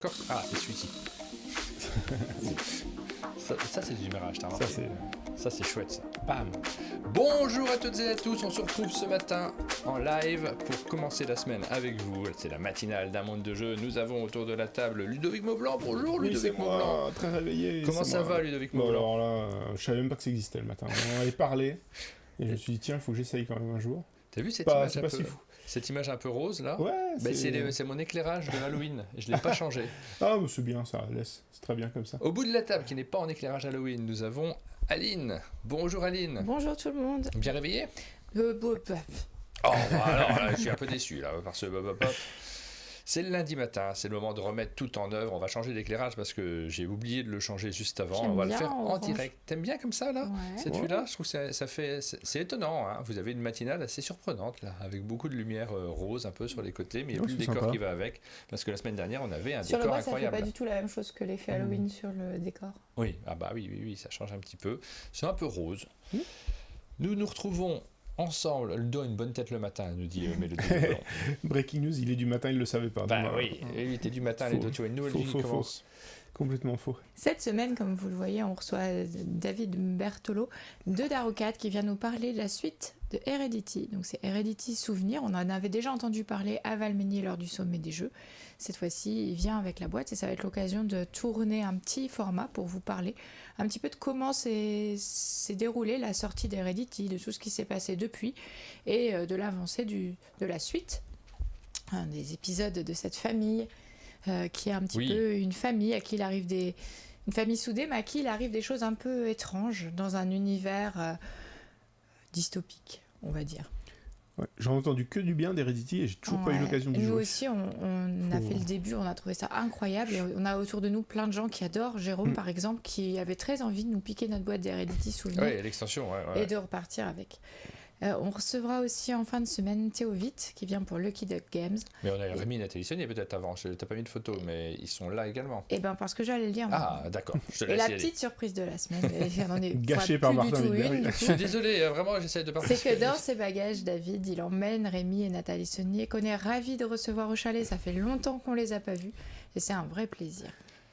Ah, c'est celui-ci. ça c'est du démarrage, t'as remarqué. Ça c'est chouette ça. Bam. Bonjour à toutes et à tous, on se retrouve ce matin en live pour commencer la semaine avec vous. C'est la matinale d'un monde de jeux. Nous avons autour de la table Ludovic Maublanc. Bonjour Ludovic Maublanc. Très réveillé. Comment ça va Ludovic Maublanc? Alors là, je savais même pas que ça existait le matin. On en avait parlé et je me suis dit tiens, il faut que j'essaye quand même un jour. T'as vu cette image image cette image un peu rose là? Ouais, c'est mon éclairage de Halloween. Je l'ai pas changé. Ah, mais c'est bien ça, laisse. C'est très bien comme ça. Au bout de la table, qui n'est pas en éclairage Halloween, nous avons Aline. Bonjour Aline. Bonjour tout le monde. Bien réveillée? Oh, alors là, je suis un peu déçu là, par ce bop. C'est le lundi matin, c'est le moment de remettre tout en œuvre. On va changer d'éclairage parce que j'ai oublié de le changer juste avant. On va le faire en direct. T'aimes bien comme ça là? Ouais. Cette vue-là, je trouve que c'est étonnant. Hein. Vous avez une matinale assez surprenante là, avec beaucoup de lumière rose un peu sur les côtés, mais il n'y a plus le décor qui va avec. Parce que la semaine dernière, on avait un sur décor le bas, incroyable. Ça fait pas du tout la même chose que l'effet Halloween sur le décor. Oui, ah bah oui, ça change un petit peu. C'est un peu rose. Nous nous retrouvons ensemble. Ludo a une bonne tête le matin, nous dit Mélodie. Breaking news, il est du matin, il le savait pas. Bah oui, il était du matin, Ludo, tu vois une nouvelle vie qui commence. Complètement faux. Cette semaine, comme vous le voyez, on reçoit David Bertolo de Darucat qui vient nous parler de la suite de Heredity. Donc c'est Heredity Souvenir. On en avait déjà entendu parler à Valménier lors du sommet des jeux. Cette fois-ci, il vient avec la boîte et ça va être l'occasion de tourner un petit format pour vous parler un petit peu de comment s'est déroulée la sortie d'Heredity, de tout ce qui s'est passé depuis et de l'avancée de la suite. Des épisodes de cette famille qui est un petit peu une famille à qui il arrive une famille soudée, mais à qui il arrive des choses un peu étranges dans un univers dystopique, on va dire. Ouais, j'en ai entendu que du bien d'Heredity et j'ai toujours pas eu l'occasion d'y jouer. Nous aussi, on a fait le début, on a trouvé ça incroyable et on a autour de nous plein de gens qui adorent. Jérôme, par exemple, qui avait très envie de nous piquer notre boîte d'Heredity Souvenir. Oui, l'extension, et de repartir avec. On recevra aussi en fin de semaine Théo Witt qui vient pour Lucky Duck Games. Mais on a Rémi et Nathalie Saunier peut-être avant, t'as pas mis de photos, mais ils sont là également. Eh bien parce que j'allais le dire. Ah d'accord, je te laisse. Et la petite surprise de la semaine, j'en ai gâchée par Martin Wittberg. Je suis désolé, vraiment j'essaie de participer. C'est que dans ses bagages, David, il emmène Rémi et Nathalie Saunier qu'on est ravis de recevoir au chalet, ça fait longtemps qu'on les a pas vus et c'est un vrai plaisir.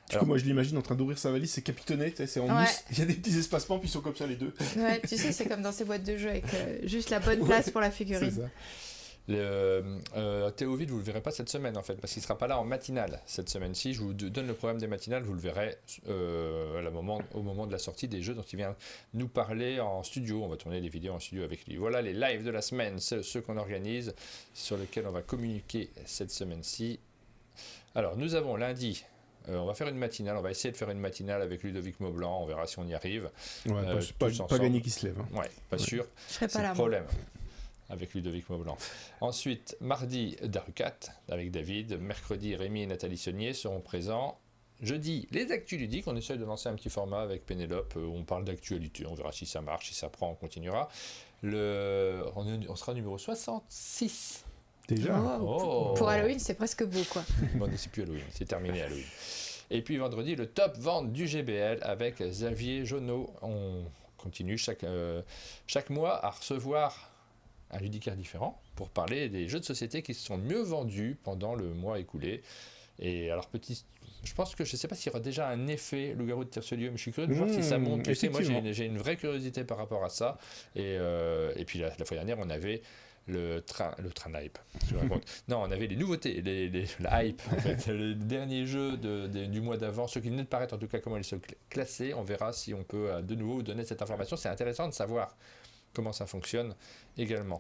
Du coup, moi je l'imagine en train d'ouvrir sa valise, c'est capitonné, c'est en mousse, il y a des petits espacements, puis ils sont comme ça les deux. Ouais, tu sais, c'est comme dans ces boîtes de jeux avec juste la bonne place pour la figurine. C'est ça. Théo Witt, vous le verrez pas cette semaine en fait, parce qu'il sera pas là en matinale cette semaine-ci. Je vous donne le programme des matinales, vous le verrez au moment de la sortie des jeux dont il vient nous parler en studio. On va tourner des vidéos en studio avec lui. Voilà les lives de la semaine, ceux qu'on organise, sur lesquels on va communiquer cette semaine-ci. Alors, nous avons lundi. On va faire une matinale, on va essayer de faire une matinale avec Ludovic Maublanc, on verra si on y arrive. Ouais, pas gagné qui se lève. Hein. Ouais, pas sûr. Je serai pas là. C'est le problème avec Ludovic Maublanc. Ensuite, mardi, Darucat avec David. Mercredi, Rémi et Nathalie Saunier seront présents. Jeudi, les actus ludiques. On essaye de lancer un petit format avec Pénélope où on parle d'actualité. On verra si ça marche, si ça prend, on continuera. On sera numéro 66. Déjà. Pour Halloween, c'est presque beau, quoi. Bon, c'est plus Halloween, c'est terminé Halloween. Et puis vendredi, le top vente du GBL avec Xavier Jonot. On continue chaque mois à recevoir un ludicaire différent pour parler des jeux de société qui se sont mieux vendus pendant le mois écoulé. Et alors, je pense que je ne sais pas s'il y aura déjà un effet loup-garou de Tire-ce-lieu, mais je suis curieux de voir si ça monte. Tu sais, moi, j'ai une vraie curiosité par rapport à ça. Et puis la fois dernière, on avait le train hype. Non, on avait les nouveautés, la hype, en fait, les derniers jeux du mois d'avant, ceux qui venaient de paraître, en tout cas, comment ils sont classés. On verra si on peut de nouveau donner cette information. C'est intéressant de savoir comment ça fonctionne également.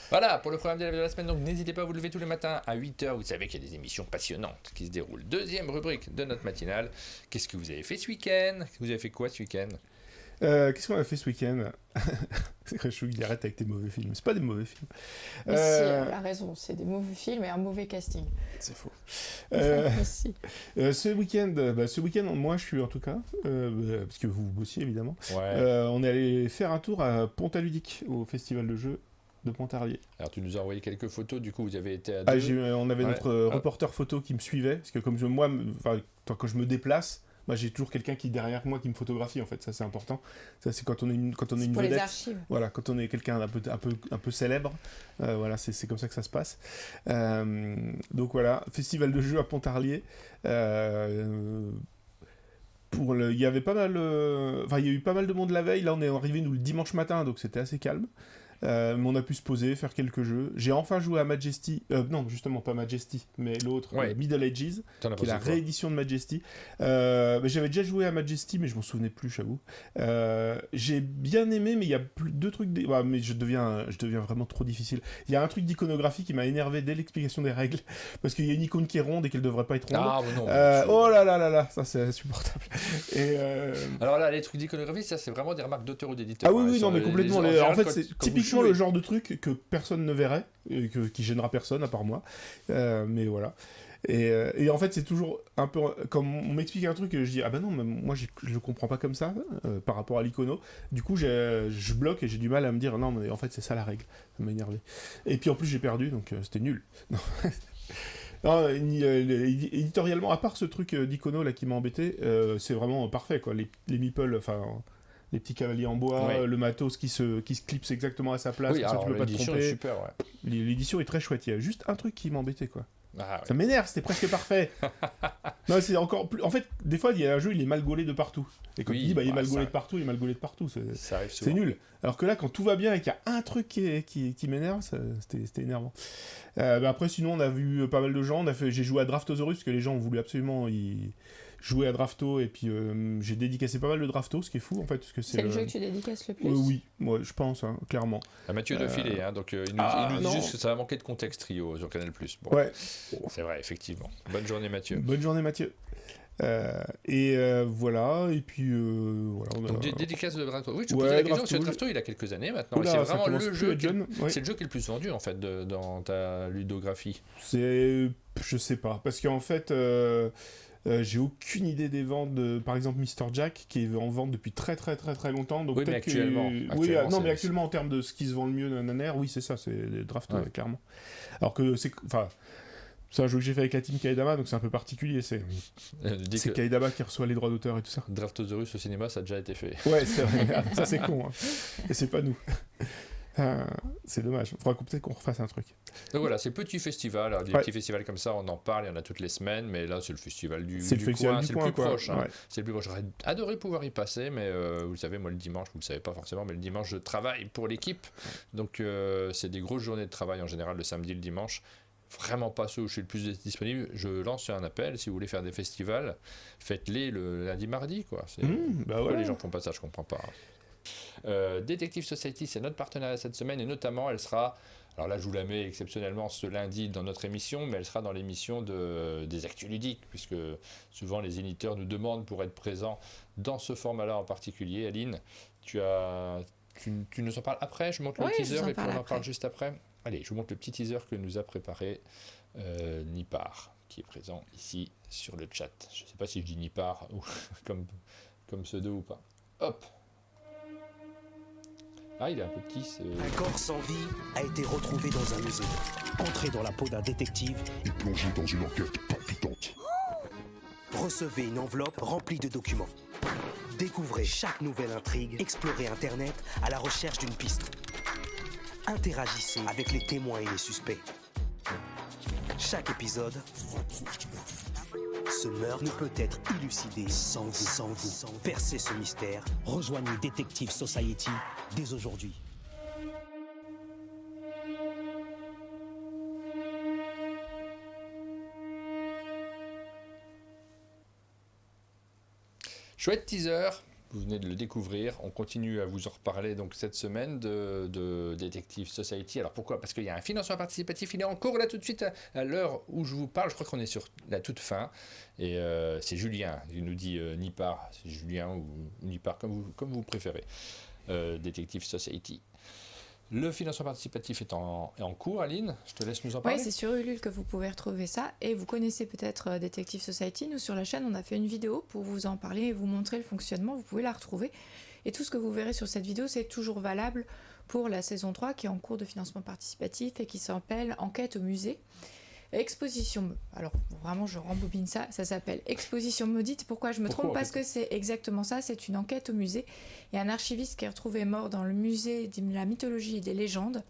Voilà pour le programme de la semaine, donc n'hésitez pas à vous lever tous les matins à 8h, vous savez qu'il y a des émissions passionnantes qui se déroulent. Deuxième rubrique de notre matinale, qu'est-ce que vous avez fait ce week-end? Vous avez fait quoi ce week-end? Qu'est-ce qu'on a fait ce week-end? C'est Crachou, il arrête avec tes mauvais films. C'est pas des mauvais films. Mais si, elle a raison, c'est des mauvais films et un mauvais casting. C'est faux. Si. Ce week-end, moi je suis en tout cas, parce que vous bossiez évidemment, on est allé faire un tour à Pontaludique, au festival de jeux de Pontarlier. Alors tu nous as envoyé quelques photos, du coup vous avez été à deux. On avait notre reporter photo qui me suivait, parce que comme quand je me déplace, Moi, j'ai toujours quelqu'un qui derrière moi qui me photographie, en fait. Ça, c'est important. Ça, c'est quand on est une pour vedette. les archives. Voilà, quand on est quelqu'un un peu célèbre, voilà, c'est comme ça que ça se passe. Donc voilà, festival de jeux à Pontarlier. Il y avait pas mal, il y a eu pas mal de monde la veille. Là, on est arrivé nous le dimanche matin, donc c'était assez calme. Mais on a pu se poser, faire quelques jeux. J'ai enfin joué à Majesty. Non, justement, pas Majesty, mais l'autre, Middle Ages, qui est la réédition de Majesty. J'avais déjà joué à Majesty, mais je m'en souvenais plus, j'avoue. J'ai bien aimé, mais il y a deux trucs. Mais je deviens vraiment trop difficile. Il y a un truc d'iconographie qui m'a énervé dès l'explication des règles, parce qu'il y a une icône qui est ronde et qu'elle devrait pas être ronde. Ah, mais non. Oh là là là là, ça c'est insupportable. Alors là, les trucs d'iconographie, ça c'est vraiment des remarques d'auteurs ou d'éditeurs. Ah oui, non, mais complètement. En fait, c'est typiquement le genre de truc que personne ne verrait, et qui gênera personne à part moi. Mais voilà. Et en fait, c'est toujours un peu comme on m'explique un truc et je dis ah ben non, mais moi je le comprends pas comme ça par rapport à l'icono. Du coup, je bloque et j'ai du mal à me dire non, mais en fait c'est ça la règle. Ça m'a énervé. Et puis en plus j'ai perdu, donc c'était nul. Non, éditorialement, à part ce truc d'icono là qui m'a embêté, c'est vraiment parfait quoi. Les meeples, les petits cavaliers en bois, le matos qui se clipse exactement à sa place, oui, ça tu peux pas te tromper. Est super, ouais. L'édition est très chouette. Il y a juste un truc qui m'embêtait quoi. Ah, ouais. Ça m'énerve, c'était presque parfait. Non, c'est encore plus. En fait, des fois, il y a un jeu, il est mal gaulé de partout. Et quand tu dis, il est mal gaulé de partout, il est mal gaulé de partout. Ça arrive souvent. C'est nul. Alors que là, quand tout va bien et qu'il y a un truc qui m'énerve, c'était énervant. Après, sinon, on a vu pas mal de gens. J'ai joué à Draftosaurus parce que les gens ont voulu absolument jouer à Drafto. Et puis, j'ai dédicacé pas mal de Drafto, ce qui est fou en fait. C'est le jeu que tu dédicaces le plus. Oui, moi, je pense, clairement. Mathieu Dauphiné, donc il nous dit juste que ça va manquer de contexte trio sur Canal+. Bon, ouais. C'est vrai, effectivement. Bonne journée, Mathieu. Bonne journée, Mathieu. Voilà, et puis voilà. Donc dédicace de Drafto. Oui, je te posais la question parce que Drafto, il a quelques années maintenant. C'est vraiment le jeu c'est le jeu qui est le plus vendu en fait dans ta ludographie. Je sais pas, parce qu'en fait. J'ai aucune idée des ventes de, par exemple, Mr. Jack, qui est en vente depuis très très très très longtemps. Donc oui, mais actuellement. Mais actuellement, en termes de ce qui se vend le mieux, oui, c'est ça, c'est les Drafto, clairement. Alors que c'est un jeu que j'ai fait avec la team Kaedama, donc c'est un peu particulier. C'est Kaedama qui reçoit les droits d'auteur et tout ça. Draftosaurus au cinéma, ça a déjà été fait. Ouais, c'est vrai. Ça, c'est con. Hein. Et c'est pas nous. C'est dommage. Il faudra peut-être qu'on refasse un truc. Donc voilà, c'est petit festival. Alors, des petits festivals comme ça, on en parle, il y en a toutes les semaines, mais là, c'est le festival du coin. C'est le plus proche. Hein. C'est le plus proche. J'aurais adoré pouvoir y passer, mais vous le savez, moi, le dimanche, vous le savez pas forcément, mais le dimanche, je travaille pour l'équipe. Donc, c'est des grosses journées de travail en général, le samedi, le dimanche. Vraiment pas ceux où je suis le plus disponible. Je lance un appel, si vous voulez faire des festivals, faites-les le lundi, mardi, quoi. Pourquoi les gens font pas ça, je comprends pas. Detective Society, c'est notre partenaire cette semaine et notamment elle sera, alors là je vous la mets exceptionnellement ce lundi dans notre émission, mais elle sera dans l'émission des actus ludiques, puisque souvent les éditeurs nous demandent pour être présents dans ce format-là en particulier. Aline, tu nous en parles après, je montre le teaser et puis on en parle juste après. Allez, je vous montre le petit teaser que nous a préparé Nipar, qui est présent ici sur le chat. Je ne sais pas si je dis Nipar ou comme pseudo ou pas. Hop. Ah, il est un peu petit. Un corps sans vie a été retrouvé dans un musée. Entrez dans la peau d'un détective et plongez dans une enquête palpitante. Recevez une enveloppe remplie de documents. Découvrez chaque nouvelle intrigue, explorez Internet à la recherche d'une piste. Interagissez avec les témoins et les suspects. Chaque épisode, ce meurtre ne peut être élucidé sans vous. Percez ce mystère. Rejoignez Detective Society dès aujourd'hui. Chouette teaser, vous venez de le découvrir. On continue à vous en reparler donc cette semaine de Detective Society. Alors pourquoi ? Parce qu'il y a un financement participatif, il est en cours là tout de suite à l'heure où je vous parle. Je crois qu'on est sur la toute fin. Et c'est Julien, il nous dit Nipar, c'est Julien ou Nipar, comme vous préférez. Detective Society. Le financement participatif est en cours, Aline, je te laisse nous en parler. Oui, c'est sur Ulule que vous pouvez retrouver ça. Et vous connaissez peut-être Detective Society. Nous, sur la chaîne, on a fait une vidéo pour vous en parler et vous montrer le fonctionnement. Vous pouvez la retrouver. Et tout ce que vous verrez sur cette vidéo, c'est toujours valable pour la saison 3 qui est en cours de financement participatif et qui s'appelle Enquête au musée. Exposition, alors vraiment je rembobine ça s'appelle Exposition maudite. Pourquoi je me trompe? Parce que c'est exactement ça, c'est une enquête au musée. Il y a un archiviste qui est retrouvé mort dans le musée de la mythologie et des légendes.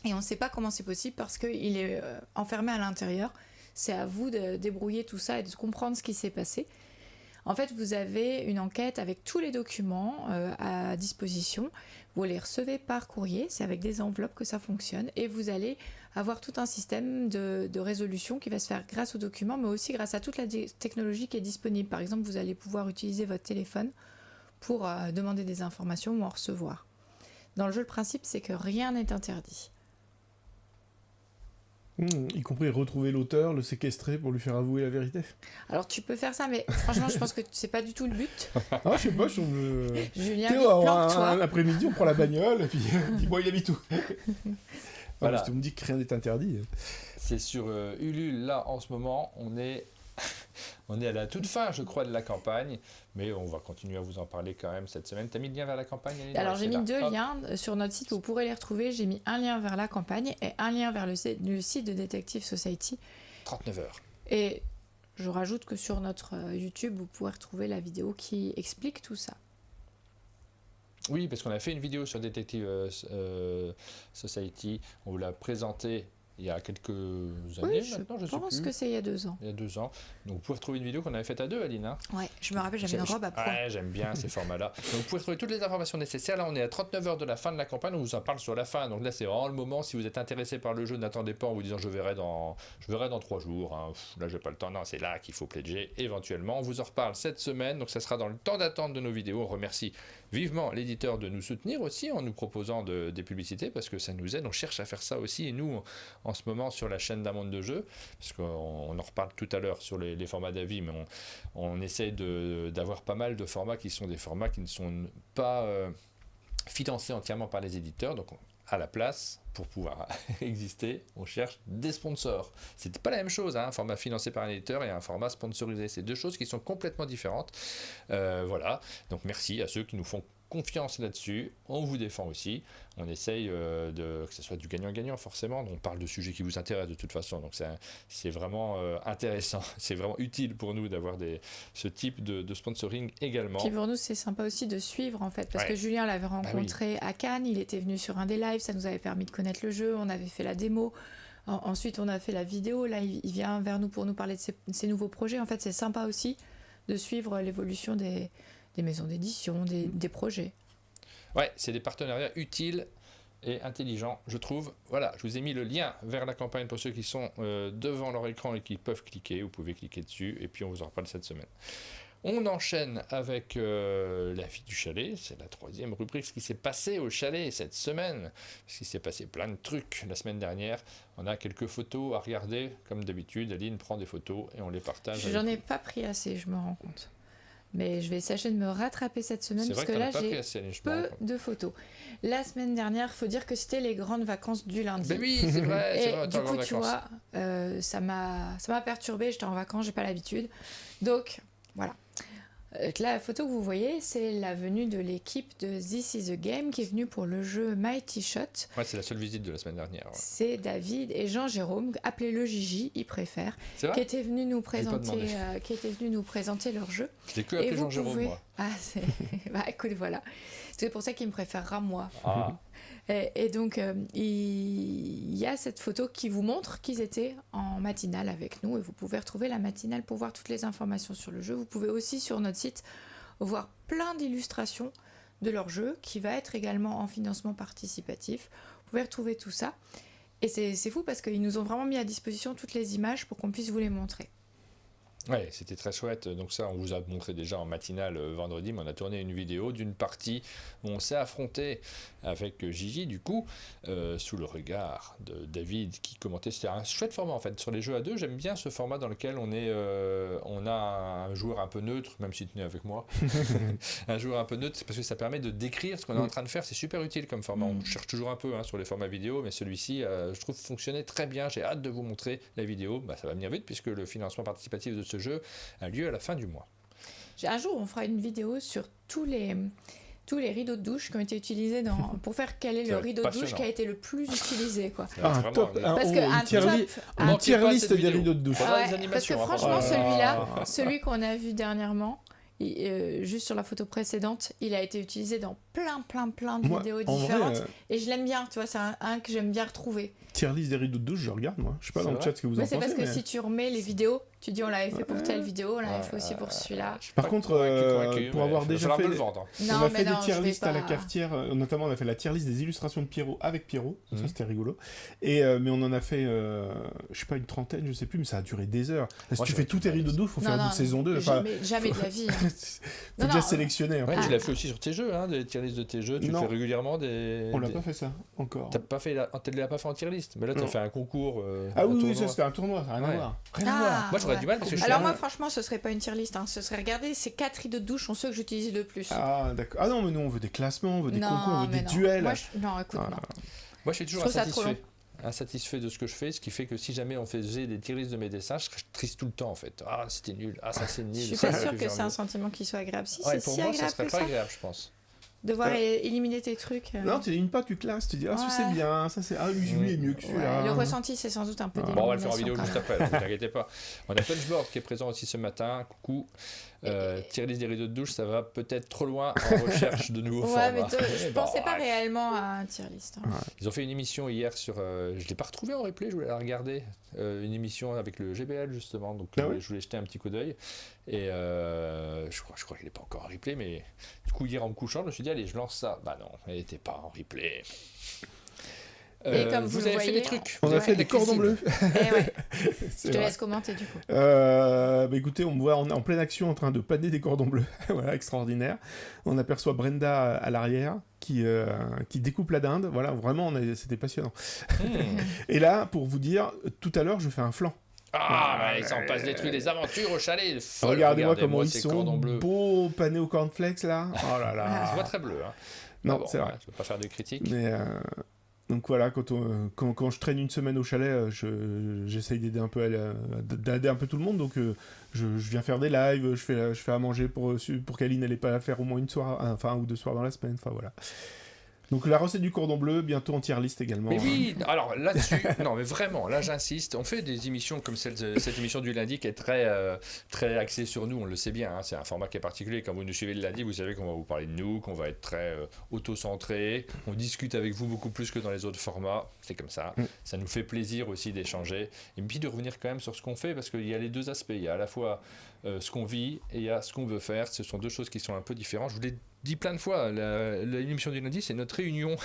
Et on ne sait pas comment c'est possible parce qu'il est enfermé à l'intérieur. C'est à vous de débrouiller tout ça et de comprendre ce qui s'est passé. En fait, vous avez une enquête avec tous les documents à disposition. Vous les recevez par courrier, c'est avec des enveloppes que ça fonctionne. Et vous allez avoir tout un système de résolution qui va se faire grâce aux documents, mais aussi grâce à toute la technologie qui est disponible. Par exemple, vous allez pouvoir utiliser votre téléphone pour demander des informations ou en recevoir. Dans le jeu, le principe, c'est que rien n'est interdit. Y compris retrouver l'auteur, le séquestrer pour lui faire avouer la vérité. Alors tu peux faire ça, mais franchement je pense que c'est pas du tout le but. Ah, je sais pas, je trouve... Julien, Théo, un après-midi, on prend la bagnole et puis dis-moi, il habite où. Voilà. Tu me dis que rien n'est interdit. C'est sur Ulule, là, en ce moment, on est à la toute fin, je crois, de la campagne, mais on va continuer à vous en parler quand même cette semaine. T'as mis le lien vers la campagne, Aline? Alors j'ai mis 2 liens sur notre site, vous pourrez les retrouver. J'ai mis un lien vers la campagne et un lien vers le site de Detective Society. 39 heures. Et je rajoute que sur notre YouTube, vous pourrez retrouver la vidéo qui explique tout ça. Oui, parce qu'on a fait une vidéo sur Detective Society, on vous l'a présentée il y a quelques années maintenant, je sais plus. Je pense que c'est il y a 2 ans. Il y a 2 ans. Donc vous pouvez retrouver une vidéo qu'on avait faite à 2, Aline. Hein. Ouais, je me rappelle, j'avais une robe à pois. Ouais, j'aime bien ces formats-là. Donc vous pouvez retrouver toutes les informations nécessaires. Là, on est à 39 heures de la fin de la campagne, on vous en parle sur la fin. Donc là, c'est vraiment le moment. Si vous êtes intéressé par le jeu, n'attendez pas en vous disant je verrai dans 3 jours. Hein. Là, j'ai pas le temps. Non, c'est là qu'il faut pledger éventuellement. On vous en reparle cette semaine. Donc ça sera dans le temps d'attente de nos vidéos. On remercie vivement l'éditeur de nous soutenir aussi en nous proposant des publicités parce que ça nous aide. On cherche à faire ça aussi. Et nous, en ce moment, sur la chaîne d'un monde de jeu, parce qu'on en reparle tout à l'heure sur les formats d'avis, mais on essaie d'avoir pas mal de formats qui sont des formats qui ne sont pas financés entièrement par les éditeurs. Donc à la place, pour pouvoir exister, on cherche des sponsors. C'est pas la même chose, hein, un format financé par un éditeur et un format sponsorisé. C'est 2 choses qui sont complètement différentes. Voilà. Donc merci à ceux qui nous font confiance là-dessus, on vous défend aussi, on essaye que ce soit du gagnant-gagnant forcément, on parle de sujets qui vous intéressent de toute façon, donc c'est vraiment intéressant, c'est vraiment utile pour nous d'avoir ce type de sponsoring également. Puis pour nous c'est sympa aussi de suivre en fait, parce que Julien l'avait rencontré à Cannes, il était venu sur un des lives, ça nous avait permis de connaître le jeu, on avait fait la démo, ensuite on a fait la vidéo, là il vient vers nous pour nous parler de ses nouveaux projets, en fait c'est sympa aussi de suivre l'évolution des maisons d'édition, des projets. Ouais, c'est des partenariats utiles et intelligents, je trouve. Voilà, je vous ai mis le lien vers la campagne pour ceux qui sont devant leur écran et qui peuvent cliquer. Vous pouvez cliquer dessus et puis on vous en reparle cette semaine. On enchaîne avec la vie du chalet. C'est la 3e rubrique. Ce qui s'est passé au chalet cette semaine. Parce qu'il s'est passé plein de trucs la semaine dernière. On a quelques photos à regarder. Comme d'habitude, Aline prend des photos et on les partage. J'en ai pas pris assez, je me rends compte. Mais je vais essayer de me rattraper cette semaine parce que là j'ai peu de photos. La semaine dernière, il faut dire que c'était les grandes vacances du lundi. Ben oui, c'est vrai. Et du coup, tu vois, ça m'a perturbée. J'étais en vacances, j'ai pas l'habitude. Donc voilà. La photo que vous voyez, c'est la venue de l'équipe de This is a Game qui est venue pour le jeu Mighty Shot. Ouais, c'est la seule visite de la semaine dernière. Ouais. C'est David et Jean-Jérôme, appelez-le Gigi, ils préfèrent, qui étaient venus nous présenter, leur jeu. Je l'ai que appelé Jean-Jérôme, moi. Ah, bah écoute, voilà. C'est pour ça qu'il me préférera moi. Ah. Et donc, il y a cette photo qui vous montre qu'ils étaient en matinale avec nous. Et vous pouvez retrouver la matinale pour voir toutes les informations sur le jeu. Vous pouvez aussi, sur notre site, voir plein d'illustrations de leur jeu, qui va être également en financement participatif. Vous pouvez retrouver tout ça. Et c'est fou parce qu'ils nous ont vraiment mis à disposition toutes les images pour qu'on puisse vous les montrer. Ouais, c'était très chouette. Donc ça, on vous a montré déjà en matinale vendredi, mais on a tourné une vidéo d'une partie où on s'est affronté avec Gigi, du coup, sous le regard de David qui commentait. C'était un chouette format en fait. Sur les jeux à 2, j'aime bien ce format dans lequel on a un joueur un peu neutre, même si tu es avec moi. Un joueur un peu neutre, parce que ça permet de décrire ce qu'on est en train de faire. C'est super utile comme format. On cherche toujours un peu sur les formats vidéo, mais celui-ci, je trouve, fonctionnait très bien. J'ai hâte de vous montrer la vidéo. Ça va venir vite puisque le financement participatif de ce jeu a lieu à la fin du mois. Un jour, on fera une vidéo sur tous les tous les rideaux de douche qui ont été utilisés pour faire quel est le rideau de douche qui a été le plus utilisé, quoi. Un top, parce que un tier list des rideaux de douche. Parce que franchement, celui qu'on a vu dernièrement, juste sur la photo précédente, il a été utilisé dans plein de vidéos différentes, et je l'aime bien, tu vois, c'est un que j'aime bien retrouver. Tier list des rideaux de douche, je regarde, moi. Je sais pas dans le chat ce que vous en pensez. C'est parce que si tu remets les vidéos, tu dis on l'avait fait pour telle vidéo, on l'avait fait aussi pour celui-là. Par contre, pour avoir déjà fait, on a fait des tier lists à la cafetière, notamment on a fait la tier list des illustrations de Pierrot avec Pierrot, ça c'était rigolo. Mais on en a fait, je sais pas, une trentaine, je sais plus, mais ça a duré des heures. Si tu fais tous tes rideaux de douche, faut faire une saison 2. Jamais de la vie. Faut déjà sélectionner. Tu l'as fait aussi sur tes jeux, des tier lists de tes jeux, tu fais régulièrement des... On l'a pas fait ça, encore. Tu l'as pas fait en tier list, mais là tu as fait un concours. Ah oui, ça c'était un tournoi, ça n'a rien à voir. Moi j'aurais du mal parce que alors moi franchement ce serait pas une tier list, ce serait regarder ces 4 rideaux de douche sont ceux que j'utilise le plus. Ah d'accord. Ah non mais nous on veut des classements, on veut des concours, on veut des duels. Moi je suis toujours insatisfait de ce que je fais, ce qui fait que si jamais on faisait des tier lists de mes dessins, je serais triste tout le temps en fait. Ah c'était nul, ça c'est nul. Je suis pas sûre que c'est un sentiment qui soit agréable. Si c'est si agréable ça serait pas agréable je pense. Devoir éliminer tes trucs. Non, tu élimines pas, tu classes, tu dis ça c'est bien, ça c'est lui est mieux que celui-là. Le ressenti c'est sans doute un peu d'élimination. Bon, on va le faire en vidéo juste après, ne t'inquiète pas. On a Punchboard qui est présent aussi ce matin. Coucou. Tier list des rideaux de douche, ça va peut-être trop loin en recherche de nouveaux formats. Mais je pensais pas réellement à un tier list. Ils ont fait une émission hier sur... je l'ai pas retrouvée en replay, je voulais la regarder. Une émission avec le GBL justement, donc je voulais jeter un petit coup d'œil. Et je crois qu'il n'est pas encore en replay, mais du coup hier en me couchant, je me suis dit allez, je lance ça. Bah non, elle n'était pas en replay. Et comme vous avez fait des trucs. On a fait des cordons bleus. Je te laisse commenter du coup. Écoutez, on me voit en pleine action en train de paner des cordons bleus. Voilà, extraordinaire. On aperçoit Brenda à l'arrière qui découpe la dinde. Voilà, vraiment, c'était passionnant. Et là, pour vous dire, tout à l'heure, je fais un flan. Ils s'en passent des trucs, des aventures au chalet. Regardez-moi comment ils sont beaux panés au cornflakes là. Oh là là. Ça se voit très bleu. Non, c'est vrai. Je ne veux pas faire de critique. Mais donc voilà, quand je traîne une semaine au chalet, j'essaye d'aider un peu tout le monde. Donc je viens faire des lives, je fais à manger pour qu'Aline n'allait pas la faire au moins un ou deux soirs dans la semaine. Enfin voilà. Donc la recette du cordon bleu, bientôt en tier list également. Mais oui, alors là-dessus, non mais vraiment, là j'insiste, on fait des émissions comme cette émission du lundi qui est très axée sur nous, on le sait bien, c'est un format qui est particulier. Quand vous nous suivez le lundi, vous savez qu'on va vous parler de nous, qu'on va être très auto-centré, on discute avec vous beaucoup plus que dans les autres formats, c'est comme ça. Ça nous fait plaisir aussi d'échanger, et puis de revenir quand même sur ce qu'on fait, parce qu'il y a les deux aspects, il y a à la fois ce qu'on vit et il y a ce qu'on veut faire, ce sont deux choses qui sont un peu différentes. Je vous l'ai dit plein de fois, l'émission du lundi, c'est notre réunion.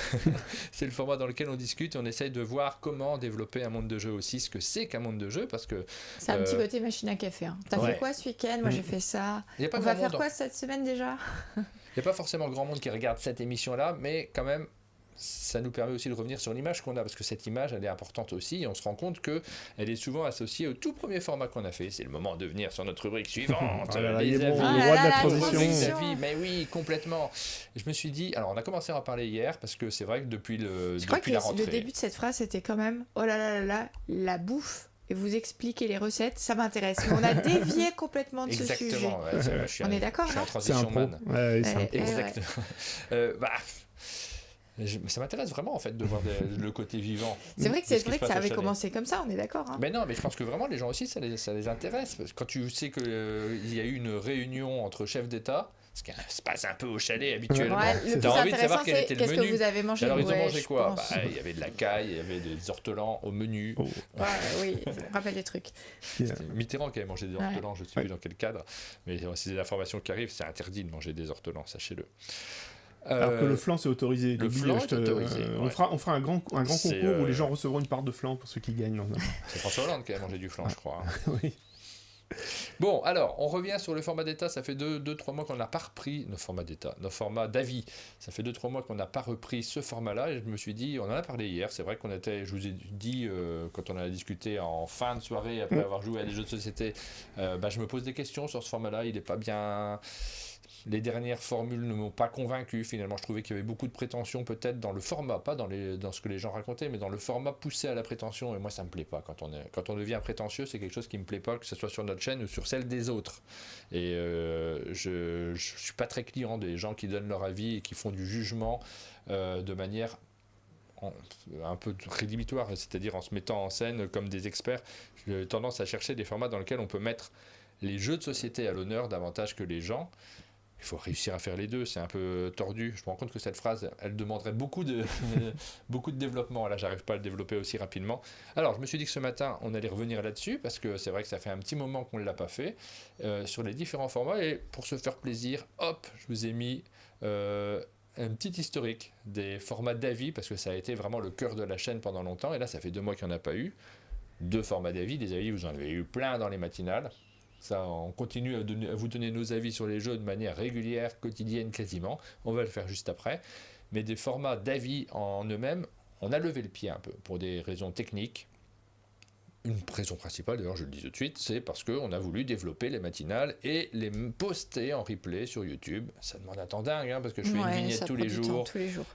C'est le format dans lequel on discute et on essaye de voir comment développer un monde de jeu aussi, ce que c'est qu'un monde de jeu, parce que... C'est un petit côté machine à café. T'as fait quoi ce week-end ? Moi j'ai fait ça. On va faire quoi cette semaine déjà ? Il n'y a pas forcément grand monde qui regarde cette émission-là, mais quand même, ça nous permet aussi de revenir sur l'image qu'on a, parce que cette image, elle est importante aussi, et on se rend compte qu'elle est souvent associée au tout premier format qu'on a fait. C'est le moment de venir sur notre rubrique suivante, les avis. Le roi de la transition. Mais oui, complètement. Et je me suis dit, alors on a commencé à en parler hier, parce que c'est vrai que depuis la rentrée... Le début de cette phrase, c'était quand même, oh là là là là, la bouffe. Et vous expliquer les recettes, ça m'intéresse. Mais on a dévié complètement de ce sujet. Exactement. On est d'accord, je suis non ? en transition man. Exactement. Ça m'intéresse vraiment en fait de voir le côté vivant. C'est vrai que ça avait commencé comme ça, on est d'accord. Mais non, mais je pense que vraiment les gens aussi ça les intéresse. Parce que quand tu sais qu'il y a eu une réunion entre chefs d'État, ce qui se passe un peu au chalet habituellement, tu as envie de savoir quel était le menu. Qu'est-ce que vous avez mangé ? Alors ils ont mangé quoi ? Il y avait de la caille, il y avait des ortolans au menu. Oui, je me rappelle des trucs. C'était Mitterrand qui avait mangé des ortolans, je ne sais plus dans quel cadre. Mais c'est des informations qui arrivent, c'est interdit de manger des ortolans, sachez-le. Alors que le flan c'est autorisé. Le flan est autorisé. On fera un grand concours où les gens recevront une part de flan pour ceux qui gagnent. C'est François Hollande qui a mangé du flan, je crois. Oui. Bon, alors, on revient sur le format d'état. Ça fait 2-3 mois qu'on n'a pas repris nos formats d'état, nos formats d'avis. Ça fait 2-3 mois qu'on n'a pas repris ce format-là. Et je me suis dit, on en a parlé hier. C'est vrai je vous ai dit, quand on a discuté en fin de soirée, après avoir joué à des jeux de société, je me pose des questions sur ce format-là. Il n'est pas bien... les dernières formules ne m'ont pas convaincu. Finalement, je trouvais qu'il y avait beaucoup de prétention peut-être dans le format, pas dans ce que les gens racontaient, mais dans le format poussé à la prétention. Et moi, ça me plaît pas. Quand on devient prétentieux, c'est quelque chose qui me plaît pas, que ce soit sur notre chaîne ou sur celle des autres. Et je suis pas très client des gens qui donnent leur avis et qui font du jugement de manière un peu rédhibitoire, c'est-à-dire en se mettant en scène comme des experts. J'ai tendance à chercher des formats dans lesquels on peut mettre les jeux de société à l'honneur davantage que les gens. Il faut réussir à faire les deux, c'est un peu tordu. Je me rends compte que cette phrase, elle demanderait beaucoup de développement. Là, j'arrive pas à le développer aussi rapidement. Alors, je me suis dit que ce matin, on allait revenir là-dessus, parce que c'est vrai que ça fait un petit moment qu'on ne l'a pas fait, sur les différents formats. Et pour se faire plaisir, hop, je vous ai mis un petit historique des formats d'avis, parce que ça a été vraiment le cœur de la chaîne pendant longtemps. Et là, ça fait 2 mois qu'il n'y en a pas eu. 2 formats d'avis. Des avis, vous en avez eu plein dans les matinales. Ça, on continue à vous donner nos avis sur les jeux de manière régulière, quotidienne quasiment. On va le faire juste après. Mais des formats d'avis en eux-mêmes, on a levé le pied un peu pour des raisons techniques. Une raison principale, d'ailleurs, je le dis tout de suite, c'est parce qu'on a voulu développer les matinales et les poster en replay sur YouTube. Ça demande un temps dingue, parce que je fais une vignette tous les jours.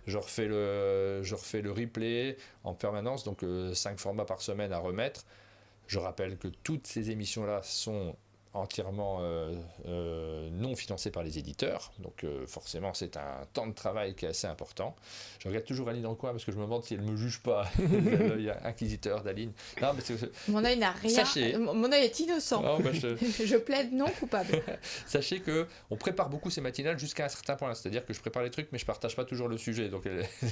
Je refais le replay en permanence, donc 5 formats par semaine à remettre. Je rappelle que toutes ces émissions-là sont entièrement non financées par les éditeurs, donc forcément c'est un temps de travail qui est assez important. Je regarde toujours Aline dans le coin parce que je me demande si elle ne me juge pas. L'œil inquisiteur d'Aline. Non, mais mon œil n'a rien. Sachez, mon œil est innocent. Non, je plaide non coupable. Sachez qu'on prépare beaucoup ces matinales jusqu'à un certain point, c'est-à-dire que je prépare les trucs mais je ne partage pas toujours le sujet, donc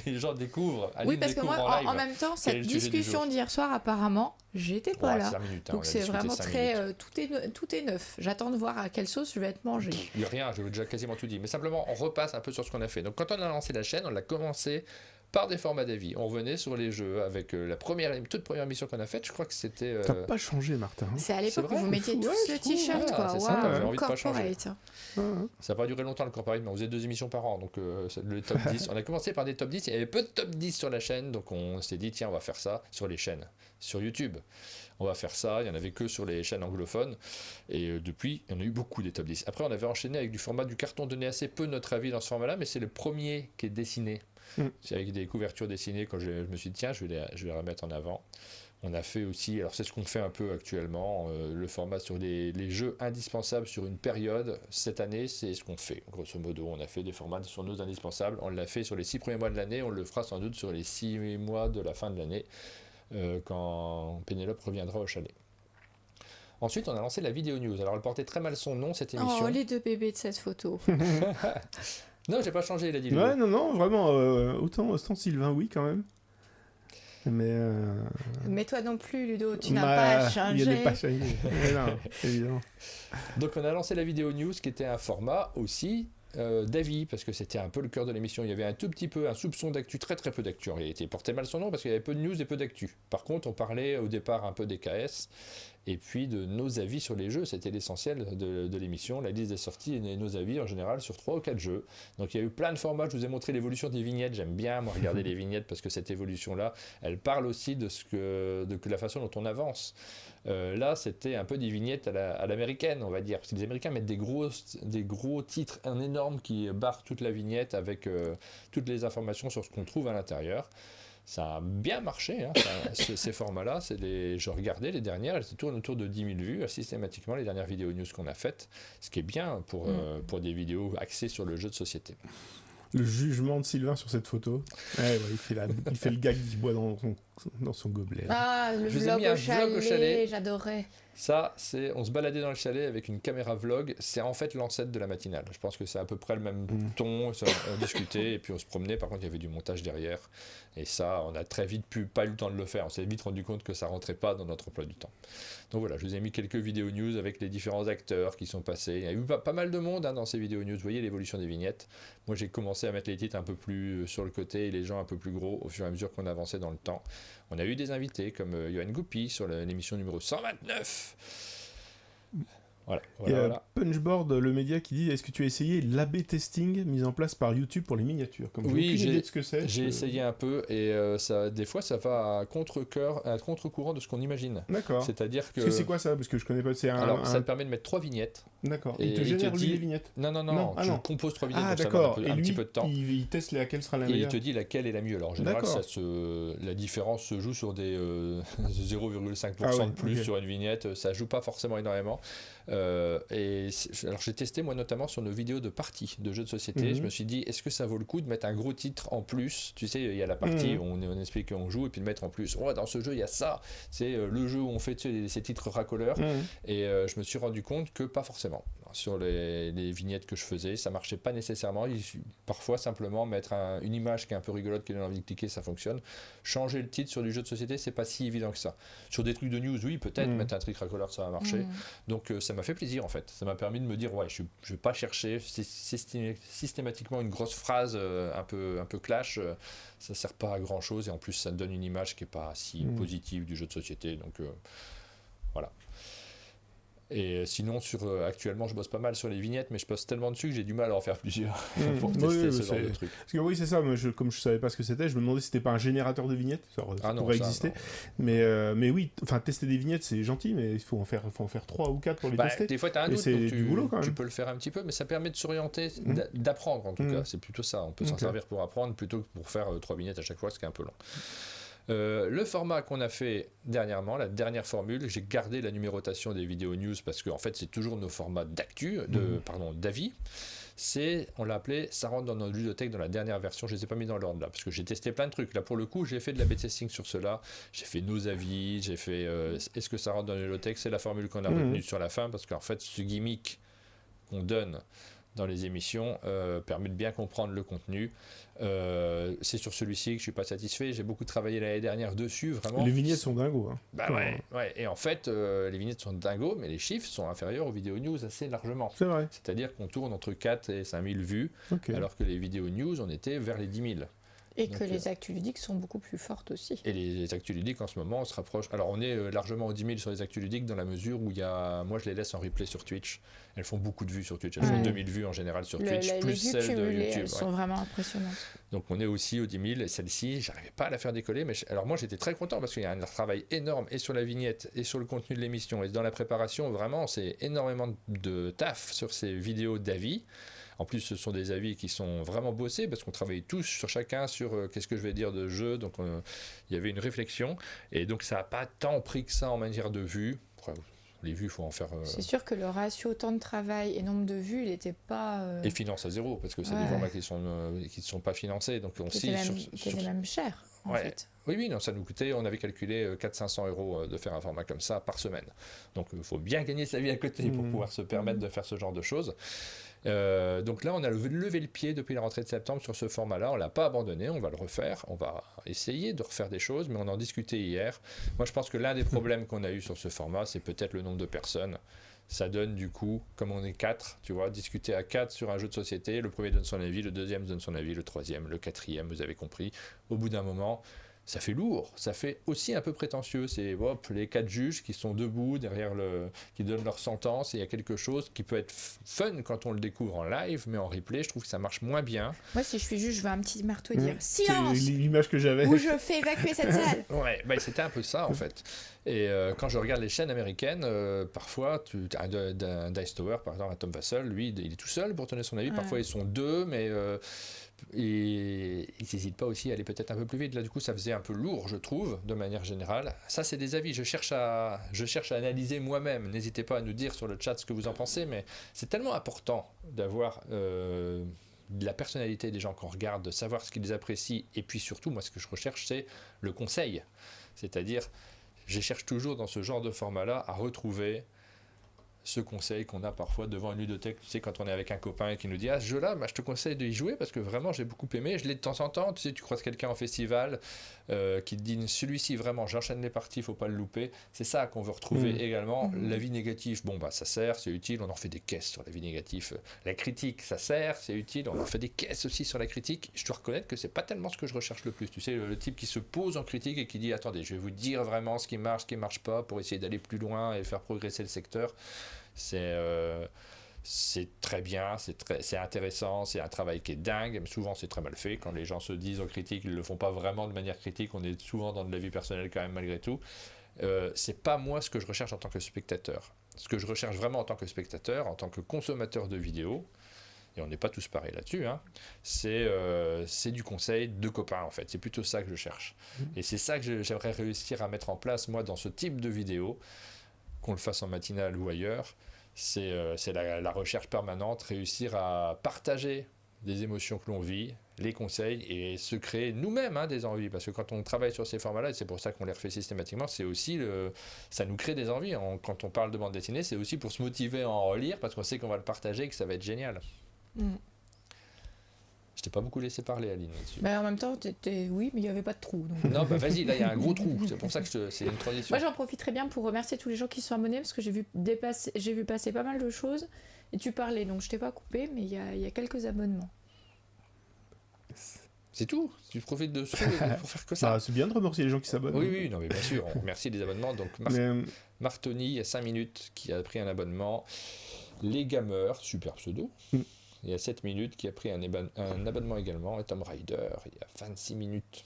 les gens découvrent. Aline, oui, parce que moi en même temps cette discussion d'hier soir apparemment j'étais pas là, 5 minutes, donc c'est vraiment très tout est neuf. J'attends de voir à quelle sauce je vais être mangé. Il n'y a rien, je vous ai déjà quasiment tout dit. Mais simplement, on repasse un peu sur ce qu'on a fait. Donc, quand on a lancé la chaîne, on l'a commencé par des formats d'avis. On revenait sur les jeux avec toute première émission qu'on a faite. Je crois que c'était. T'as pas changé, Martin. C'est à l'époque où vous mettiez tous le t-shirt, quoi. C'est sympa, j'ai envie de pas changer. Ça n'a pas duré longtemps le corporate, mais on faisait 2 émissions par an. Donc, le top 10. On a commencé par des top 10. Il y avait peu de top 10 sur la chaîne. Donc, on s'est dit, tiens, on va faire ça sur les chaînes, sur YouTube. On va faire ça, il n'y en avait que sur les chaînes anglophones, et depuis, il y en a eu beaucoup des top 10. Après, on avait enchaîné avec du format du carton, donné assez peu notre avis dans ce format-là, mais c'est le premier qui est dessiné. C'est avec des couvertures dessinées, quand je me suis dit, tiens, je vais les remettre en avant. On a fait aussi, alors c'est ce qu'on fait un peu actuellement, le format sur les jeux indispensables sur une période. Cette année, c'est ce qu'on fait. Grosso modo, on a fait des formats sur nos indispensables. On l'a fait sur les 6 premiers mois de l'année, on le fera sans doute sur les 6 mois de la fin de l'année. Quand Pénélope reviendra au chalet. Ensuite, on a lancé la vidéo news. Alors, elle portait très mal son nom, cette émission. Oh, les 2 bébés de cette photo. Non, j'ai pas changé, il a dit. Ouais, non, vraiment, autant Sylvain, oui, quand même. Mais toi non plus, Ludo, tu n'as pas changé. Il n'y a pas changé. Non, évidemment. Donc, on a lancé la vidéo news, qui était un format aussi d'avis, parce que c'était un peu le cœur de l'émission. Il y avait un tout petit peu, un soupçon d'actu, très très peu d'actu en réalité. Il portait mal son nom parce qu'il y avait peu de news et peu d'actu. Par contre, on parlait au départ un peu des KS et puis de nos avis sur les jeux. C'était l'essentiel de l'émission, la liste des sorties et nos avis en général sur 3 ou 4 jeux. Donc il y a eu plein de formats. Je vous ai montré l'évolution des vignettes. J'aime bien moi regarder les vignettes parce que cette évolution-là, elle parle aussi de la façon dont on avance. Là, c'était un peu des vignettes à l'américaine, on va dire, parce que les Américains mettent des gros titres énormes qui barrent toute la vignette avec toutes les informations sur ce qu'on trouve à l'intérieur. Ça a bien marché, ces formats-là. Je regardais les dernières, elles tournent autour de 10 000 vues, systématiquement, les dernières vidéos news qu'on a faites, ce qui est bien pour des vidéos axées sur le jeu de société. Le jugement de Sylvain sur cette photo. Ouais, il fait le gag qui boit dans son gobelet. Ah, le vlog au chalet, j'adorais. Ça, on se baladait dans le chalet avec une caméra vlog. C'est en fait l'ancêtre de la matinale. Je pense que c'est à peu près le même ton. On discutait et puis on se promenait. Par contre, il y avait du montage derrière. Et ça, on a très vite pas eu le temps de le faire. On s'est vite rendu compte que ça rentrait pas dans notre emploi du temps. Donc voilà, je vous ai mis quelques vidéos news avec les différents acteurs qui sont passés. Il y a eu pas mal de monde dans ces vidéos news. Vous voyez l'évolution des vignettes. Moi, j'ai commencé à mettre les titres un peu plus sur le côté et les gens un peu plus gros au fur et à mesure qu'on avançait dans le temps. On a eu des invités comme Johan Goupy sur l'émission numéro 129. Voilà. Il y a Punchboard, le média, qui dit: est-ce que tu as essayé l'A/B testing mis en place par YouTube pour les miniatures? Oui, j'ai de ce que c'est. J'ai essayé un peu et des fois ça va à contre-courant de ce qu'on imagine. D'accord. C'est-à-dire que. C'est quoi ça? Parce que je connais pas. Alors ça te permet de mettre 3 vignettes D'accord. Il te génère les vignettes. Non. Tu composes 3 vignettes, donc d'accord. Ça demande un petit peu de temps. Il teste laquelle sera la meilleure. Et il te dit laquelle est la mieux. Alors en général, la différence se joue sur des 0,5% de plus sur une vignette. Ça joue pas forcément énormément. Alors j'ai testé moi notamment sur nos vidéos de parties de jeux de société. Je me suis dit, est-ce que ça vaut le coup de mettre un gros titre en plus? Tu sais, il y a la partie où on explique qu'on joue et puis de mettre en plus. Dans ce jeu, il y a ça. C'est le jeu où on fait ces titres racoleurs. Et je me suis rendu compte que pas forcément. Sur les vignettes que je faisais, ça marchait pas nécessairement. Parfois, simplement mettre une image qui est un peu rigolote, qui donne envie de cliquer, ça fonctionne. Changer le titre sur du jeu de société, c'est pas si évident que ça. Sur des trucs de news, oui, peut-être mettre un truc racoleur, ça va marcher. Donc ça m'a fait plaisir en fait. Ça m'a permis de me dire, je vais pas chercher systématiquement une grosse phrase un peu clash. Ça sert pas à grand chose et en plus ça donne une image qui est pas si positive du jeu de société. Donc voilà. Et sinon, actuellement, je bosse pas mal sur les vignettes, mais je bosse tellement dessus que j'ai du mal à en faire plusieurs pour tester ce genre de truc. Parce que oui, c'est ça. Moi, comme je savais pas ce que c'était, je me demandais si c'était pas un générateur de vignettes. Ça pourrait exister. Mais oui, tester des vignettes, c'est gentil, mais il faut en faire 3 ou 4 pour les tester. Des fois, tu as un doute, c'est du boulot quand même. Tu peux le faire un petit peu, mais ça permet de s'orienter, d'apprendre en tout cas. C'est plutôt ça. On peut s'en servir pour apprendre plutôt que pour faire 3 vignettes à chaque fois, ce qui est un peu long. Le format qu'on a fait dernièrement, la dernière formule, j'ai gardé la numérotation des vidéos news parce que en fait c'est toujours nos formats d'avis. On l'a appelé, ça rentre dans notre ludothèque dans la dernière version, je les ai pas mis dans l'ordre là parce que j'ai testé plein de trucs. Là pour le coup j'ai fait de l'A/B testing sur cela, j'ai fait nos avis, j'ai fait est-ce que ça rentre dans la ludothèque, c'est la formule qu'on a retenue sur la fin parce qu'en fait ce gimmick qu'on donne dans les émissions permet de bien comprendre le contenu. C'est sur celui-ci que je suis pas satisfait. J'ai beaucoup travaillé l'année dernière dessus, vraiment. Les vignettes sont dingos. Ouais. Et en fait, les vignettes sont dingos, mais les chiffres sont inférieurs aux vidéos news assez largement. C'est vrai. C'est-à-dire qu'on tourne entre 4 et 5 000 vues, alors que les vidéos news, on était vers les 10 000. Et donc, que les actus ludiques sont beaucoup plus fortes aussi. Et les actus ludiques, en ce moment, on se rapproche. Alors, on est largement aux 10 000 sur les actus ludiques dans la mesure où moi, je les laisse en replay sur Twitch. Elles font beaucoup de vues sur Twitch. Elles font 2000 vues en général sur Twitch, plus celles de YouTube. Elles sont vraiment impressionnantes. Donc, on est aussi aux 10 000. Et celle-ci, j'arrivais pas à la faire décoller. Mais alors, moi, j'étais très content parce qu'il y a un travail énorme et sur la vignette et sur le contenu de l'émission. Et dans la préparation, vraiment, c'est énormément de taf sur ces vidéos d'avis. En plus, ce sont des avis qui sont vraiment bossés parce qu'on travaille tous sur chacun sur qu'est-ce que je vais dire de jeu. Donc, il y avait une réflexion. Et donc, ça n'a pas tant pris que ça en manière de vues. Les vues, il faut en faire... C'est sûr que le ratio temps de travail et nombre de vues, il n'était pas... Et finance à zéro, parce que c'est des formats qui ne sont pas financés. Donc, on c'était même cher, en fait. Oui, non, ça nous coûtait, on avait calculé 400-500 euros de faire un format comme ça par semaine. Donc, il faut bien gagner sa vie à côté pour pouvoir se permettre de faire ce genre de choses. Donc là, on a levé le pied depuis la rentrée de septembre sur ce format-là. On ne l'a pas abandonné, on va le refaire. On va essayer de refaire des choses, mais on en discutait hier. Moi, je pense que l'un des problèmes qu'on a eu sur ce format, c'est peut-être le nombre de personnes. Ça donne du coup, comme on est 4, tu vois, discuter à 4 sur un jeu de société. Le premier donne son avis, le deuxième donne son avis, le troisième, le quatrième, vous avez compris. Au bout d'un moment... ça fait lourd, ça fait aussi un peu prétentieux. C'est les 4 juges qui sont debout derrière qui donnent leur sentence et il y a quelque chose qui peut être fun quand on le découvre en live, mais en replay, je trouve que ça marche moins bien. Moi, si je suis juge, je veux un petit marteau et dire silence. C'est l'image que j'avais. Ou je fais évacuer cette salle. Ouais, c'était un peu ça en fait. Et quand je regarde les chaînes américaines, parfois, tu as un Dice Tower, par exemple, un Tom Vassell, lui, il est tout seul pour donner son avis. Parfois, ils sont 2, mais et ils n'hésitent pas aussi à aller peut-être un peu plus vite. Là, du coup, ça faisait un peu lourd, je trouve, de manière générale. Ça, c'est des avis. Je cherche à analyser moi-même. N'hésitez pas à nous dire sur le chat ce que vous en pensez, mais c'est tellement important d'avoir de la personnalité des gens qu'on regarde, de savoir ce qu'ils apprécient. Et puis surtout, moi, ce que je recherche, c'est le conseil. C'est-à-dire, je cherche toujours dans ce genre de format-là à retrouver ce conseil qu'on a parfois devant une ludothèque, tu sais, quand on est avec un copain qui nous dit « Ah, ce jeu-là, je te conseille d'y jouer parce que vraiment, j'ai beaucoup aimé, je l'ai de temps en temps. » Tu sais, tu croises quelqu'un en festival qui te dit « Celui-ci, vraiment, j'enchaîne les parties, il ne faut pas le louper. » C'est ça qu'on veut retrouver également. L'avis négatif, ça sert, c'est utile, on en fait des caisses sur l'avis négatif. La critique, ça sert, c'est utile, on en fait des caisses aussi sur la critique. Je dois reconnaître que c'est pas tellement ce que je recherche le plus. Tu sais, le type qui se pose en critique et qui dit « Attendez, je vais vous dire vraiment ce qui marche pas pour essayer d'aller plus loin et faire progresser le secteur. » C'est très bien, c'est intéressant, c'est un travail qui est dingue, mais souvent c'est très mal fait. Quand les gens se disent en critique, ils ne le font pas vraiment de manière critique, on est souvent dans de la vie personnelle quand même malgré tout. c'est pas moi ce que je recherche en tant que spectateur. Ce que je recherche vraiment en tant que spectateur, en tant que consommateur de vidéos, et on n'est pas tous pareils là-dessus, hein, c'est du conseil de copains en fait. C'est plutôt ça que je cherche. Et c'est ça que j'aimerais réussir à mettre en place moi dans ce type de vidéo, qu'on le fasse en matinale ou ailleurs. C'est la recherche permanente, réussir à partager des émotions que l'on vit, les conseils et se créer nous-mêmes des envies. Parce que quand on travaille sur ces formats-là, et c'est pour ça qu'on les refait systématiquement, c'est aussi ça nous crée des envies. Quand on parle de bande dessinée, c'est aussi pour se motiver à en relire parce qu'on sait qu'on va le partager et que ça va être génial. Je t'ai pas beaucoup laissé parler, Aline, là-dessus. En même temps, oui, mais il n'y avait pas de trou. Donc... Non, vas-y, là, il y a un gros trou. C'est pour ça que c'est une transition. Moi, j'en profiterai bien pour remercier tous les gens qui sont abonnés parce que j'ai vu passer pas mal de choses et tu parlais, donc je t'ai pas coupé, mais il y a quelques abonnements. C'est tout. Tu profites de ce pour faire que ça. C'est bien de remercier les gens qui s'abonnent. Oui, non, mais bien sûr, on remercie les abonnements. Donc, Martoni, il y a 5 minutes, qui a pris un abonnement. Les Gamers, super pseudo. Il y a 7 minutes, qui a pris un abonnement également. Et Tom Rider, il y a 26 minutes.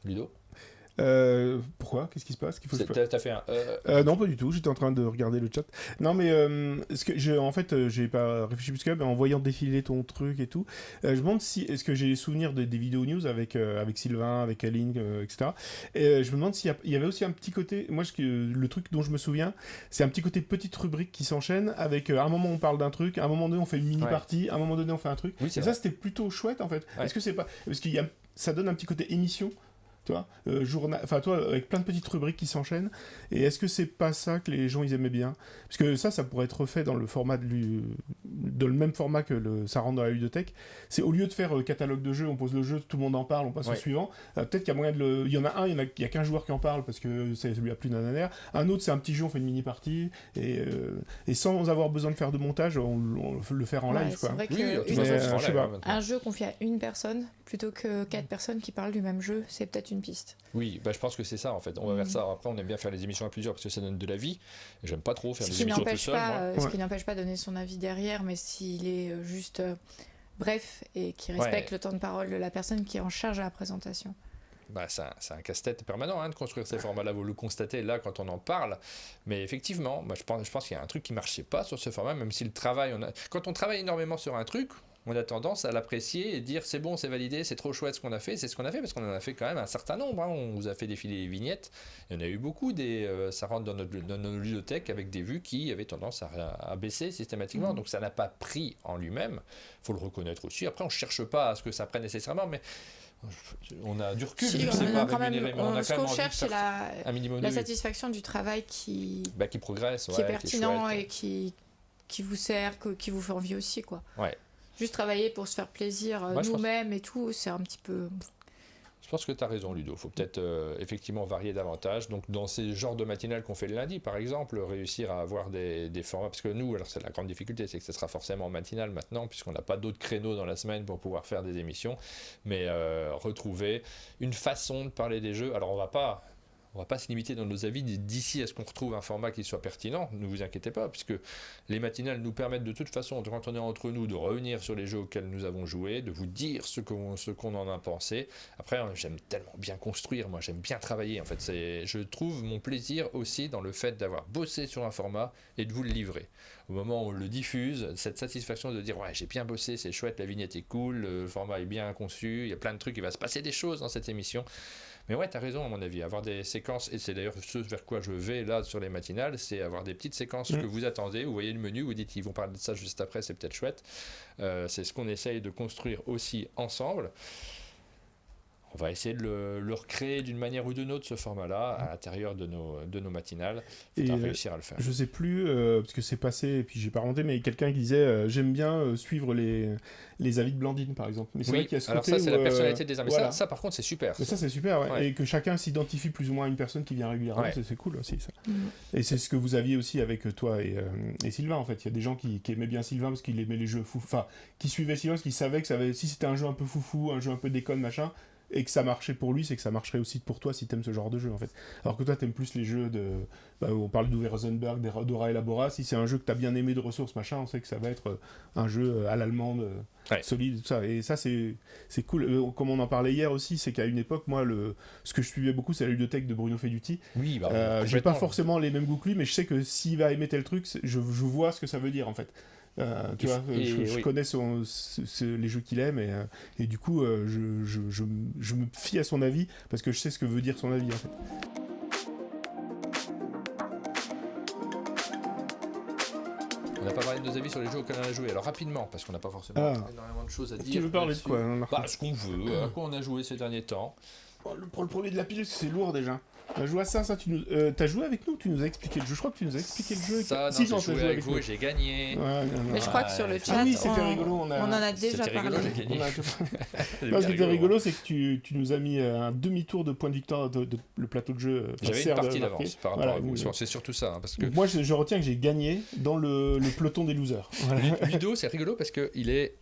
Ludo ? Pourquoi ? Qu'est-ce qui se passe ? T'as fait un non, pas du tout. J'étais en train de regarder le chat. Non, mais j'ai pas réfléchi plus que ça, mais en voyant défiler ton truc et tout, je me demande est-ce que j'ai les souvenirs des vidéos news avec Sylvain, avec Aline, etc. Et je me demande s'il y avait aussi un petit côté. Moi, le truc dont je me souviens, c'est un petit côté petite rubrique qui s'enchaîne avec à un moment on parle d'un truc, à un moment donné on fait une mini partie, à un moment donné on fait un truc. Oui, et ça, c'était plutôt chouette en fait. Est-ce que c'est pas parce ça donne un petit côté émission. Tu vois, avec plein de petites rubriques qui s'enchaînent. Et est-ce que c'est pas ça que les gens ils aimaient bien ? Parce que ça pourrait être refait dans le format dans le même format que ça rentre dans la ludothèque. C'est au lieu de faire catalogue de jeux, on pose le jeu, tout le monde en parle, on passe au suivant. Peut-être qu'il y a moyen il y en a un, il y a qu'un joueur qui en parle parce que ça lui a plus d'un annaire. Un autre, c'est un petit jeu, on fait une mini partie et sans avoir besoin de faire de montage, on le faire en live. C'est quoi. vrai un jeu confié à une personne plutôt que 4 personnes qui parlent du même jeu, c'est peut-être une piste. Oui, je pense que c'est ça en fait. On va vers ça. Après, on aime bien faire les émissions à plusieurs parce que ça donne de la vie. J'aime pas trop faire des émissions tout seul. Ce qui n'empêche pas de donner son avis derrière, mais s'il est juste bref et qui respecte le temps de parole de la personne qui est en charge de la présentation. C'est un casse-tête permanent de construire ces formats-là. Vous le constatez là quand on en parle. Mais effectivement, je pense qu'il y a un truc qui marchait pas sur ce format, même si le travail, quand on travaille énormément sur un truc, on a tendance à l'apprécier et dire c'est bon, c'est validé, c'est trop chouette ce qu'on a fait. C'est ce qu'on a fait parce qu'on en a fait quand même un certain nombre. On vous a fait défiler les vignettes. Il y en a eu beaucoup. Ça rentre dans nos ludothèques avec des vues qui avaient tendance à baisser systématiquement. Donc ça n'a pas pris en lui-même. Il faut le reconnaître aussi. Après, on ne cherche pas à ce que ça prenne nécessairement, mais on a du recul. Ce qu'on cherche, c'est la satisfaction du travail qui progresse, qui est pertinent et qui vous sert, qui vous fait envie aussi, quoi. Ouais. Juste travailler pour se faire plaisir nous-mêmes et tout, c'est un petit peu... Je pense que tu as raison, Ludo. Il faut peut-être effectivement varier davantage. Donc, dans ces genres de matinales qu'on fait le lundi, par exemple, réussir à avoir des formats. Parce que nous, alors c'est la grande difficulté, c'est que ce sera forcément matinal maintenant, puisqu'on n'a pas d'autres créneaux dans la semaine pour pouvoir faire des émissions. Mais retrouver une façon de parler des jeux. Alors, on va pas se limiter dans nos avis d'ici à ce qu'on retrouve un format qui soit pertinent, ne vous inquiétez pas, puisque les matinales nous permettent de toute façon, quand on est entre nous, de revenir sur les jeux auxquels nous avons joué, de vous dire ce qu'on en a pensé. Après, j'aime tellement bien construire, moi j'aime bien travailler, en fait. Je trouve mon plaisir aussi dans le fait d'avoir bossé sur un format et de vous le livrer. Au moment où on le diffuse, cette satisfaction de dire « ouais, j'ai bien bossé, c'est chouette, la vignette est cool, le format est bien conçu, il y a plein de trucs, il va se passer des choses dans cette émission ». Mais ouais, t'as raison à mon avis, avoir des séquences, et c'est d'ailleurs ce vers quoi je vais là sur les matinales, c'est avoir des petites séquences que vous attendez, vous voyez le menu, vous dites ils vont parler de ça juste après, c'est peut-être chouette. C'est ce qu'on essaye de construire aussi ensemble. On va essayer de le recréer d'une manière ou d'une autre, ce format-là, à l'intérieur de nos matinales. Il faut réussir à le faire. Je sais plus, parce que c'est passé, et puis j'ai pas remonté, mais quelqu'un qui disait j'aime bien suivre les avis de Blandine, par exemple. Mais c'est vrai qu'il y a ce alors côté ça, c'est la personnalité des amis. Voilà. Ça, par contre, c'est super. Mais ça, c'est super, ouais. Et que chacun s'identifie plus ou moins à une personne qui vient régulièrement, c'est cool aussi, ça. Et c'est ce que vous aviez aussi avec toi et Sylvain, en fait. Il y a des gens qui aimaient bien Sylvain parce qu'il aimait les jeux fous, enfin, qui suivaient Sylvain parce qu'ils savaient que si c'était un jeu un peu foufou, un jeu un peu déconne, machin, et que ça marchait pour lui, c'est que ça marcherait aussi pour toi si t'aimes ce genre de jeu, en fait. Alors que toi, t'aimes plus les jeux on parle d'Uwe Rosenberg, d'Ora Elabora. Si c'est un jeu que t'as bien aimé de ressources, machin, on sait que ça va être un jeu à l'allemande, solide, tout ça. Et ça, c'est cool. Comme on en parlait hier aussi, c'est qu'à une époque, moi, ce que je suivais beaucoup, c'est la ludothèque de Bruno Feduti. Oui, j'ai pas forcément les mêmes goûts que lui, mais je sais que s'il va aimer tel truc, je vois ce que ça veut dire, en fait. Tu vois, je connais les jeux qu'il aime, et du coup, je me fie à son avis, parce que je sais ce que veut dire son avis, en fait. On n'a pas parlé de nos avis sur les jeux auxquels on a joué. Alors rapidement, parce qu'on n'a pas forcément énormément de choses à dire. Tu veux parler de quoi, ce qu'on veut, à quoi on a joué ces derniers temps. Pour le premier de la pile, c'est lourd déjà. On a joué à ça, t'as joué avec nous, tu nous as expliqué le jeu. Je crois que tu nous as expliqué le jeu. J'ai joué avec vous et j'ai gagné. Mais je crois que sur le chat, c'était rigolo. On en a déjà parlé. J'ai gagné. Ce qui était rigolo, c'est que tu nous as mis un demi-tour de point de victoire de le plateau de jeu. J'avais une partie d'avance par rapport à vous. C'est surtout ça. Parce que... Moi, je retiens que j'ai gagné dans le peloton des losers. Ludo, c'est rigolo parce qu'il est...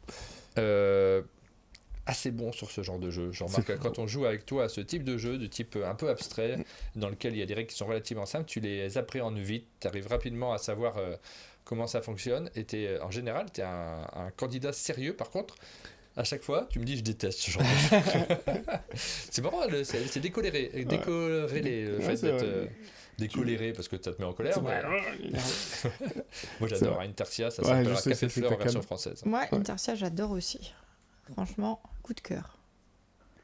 assez bon sur ce genre de jeu. Je remarque quand on joue avec toi à ce type de jeu, de type un peu abstrait, dans lequel il y a des règles qui sont relativement simples, tu les appréhendes vite, tu arrives rapidement à savoir comment ça fonctionne, et en général, tu es un candidat sérieux. Par contre, à chaque fois, tu me dis je déteste ce genre de jeu. C'est marrant, c'est décoléré le fait d'être... décoléré parce que ça te met en colère. Moi j'adore Intercia, ça s'appelle Café Fleur en version française. Moi, Intercia, j'adore aussi. Franchement, coup de cœur.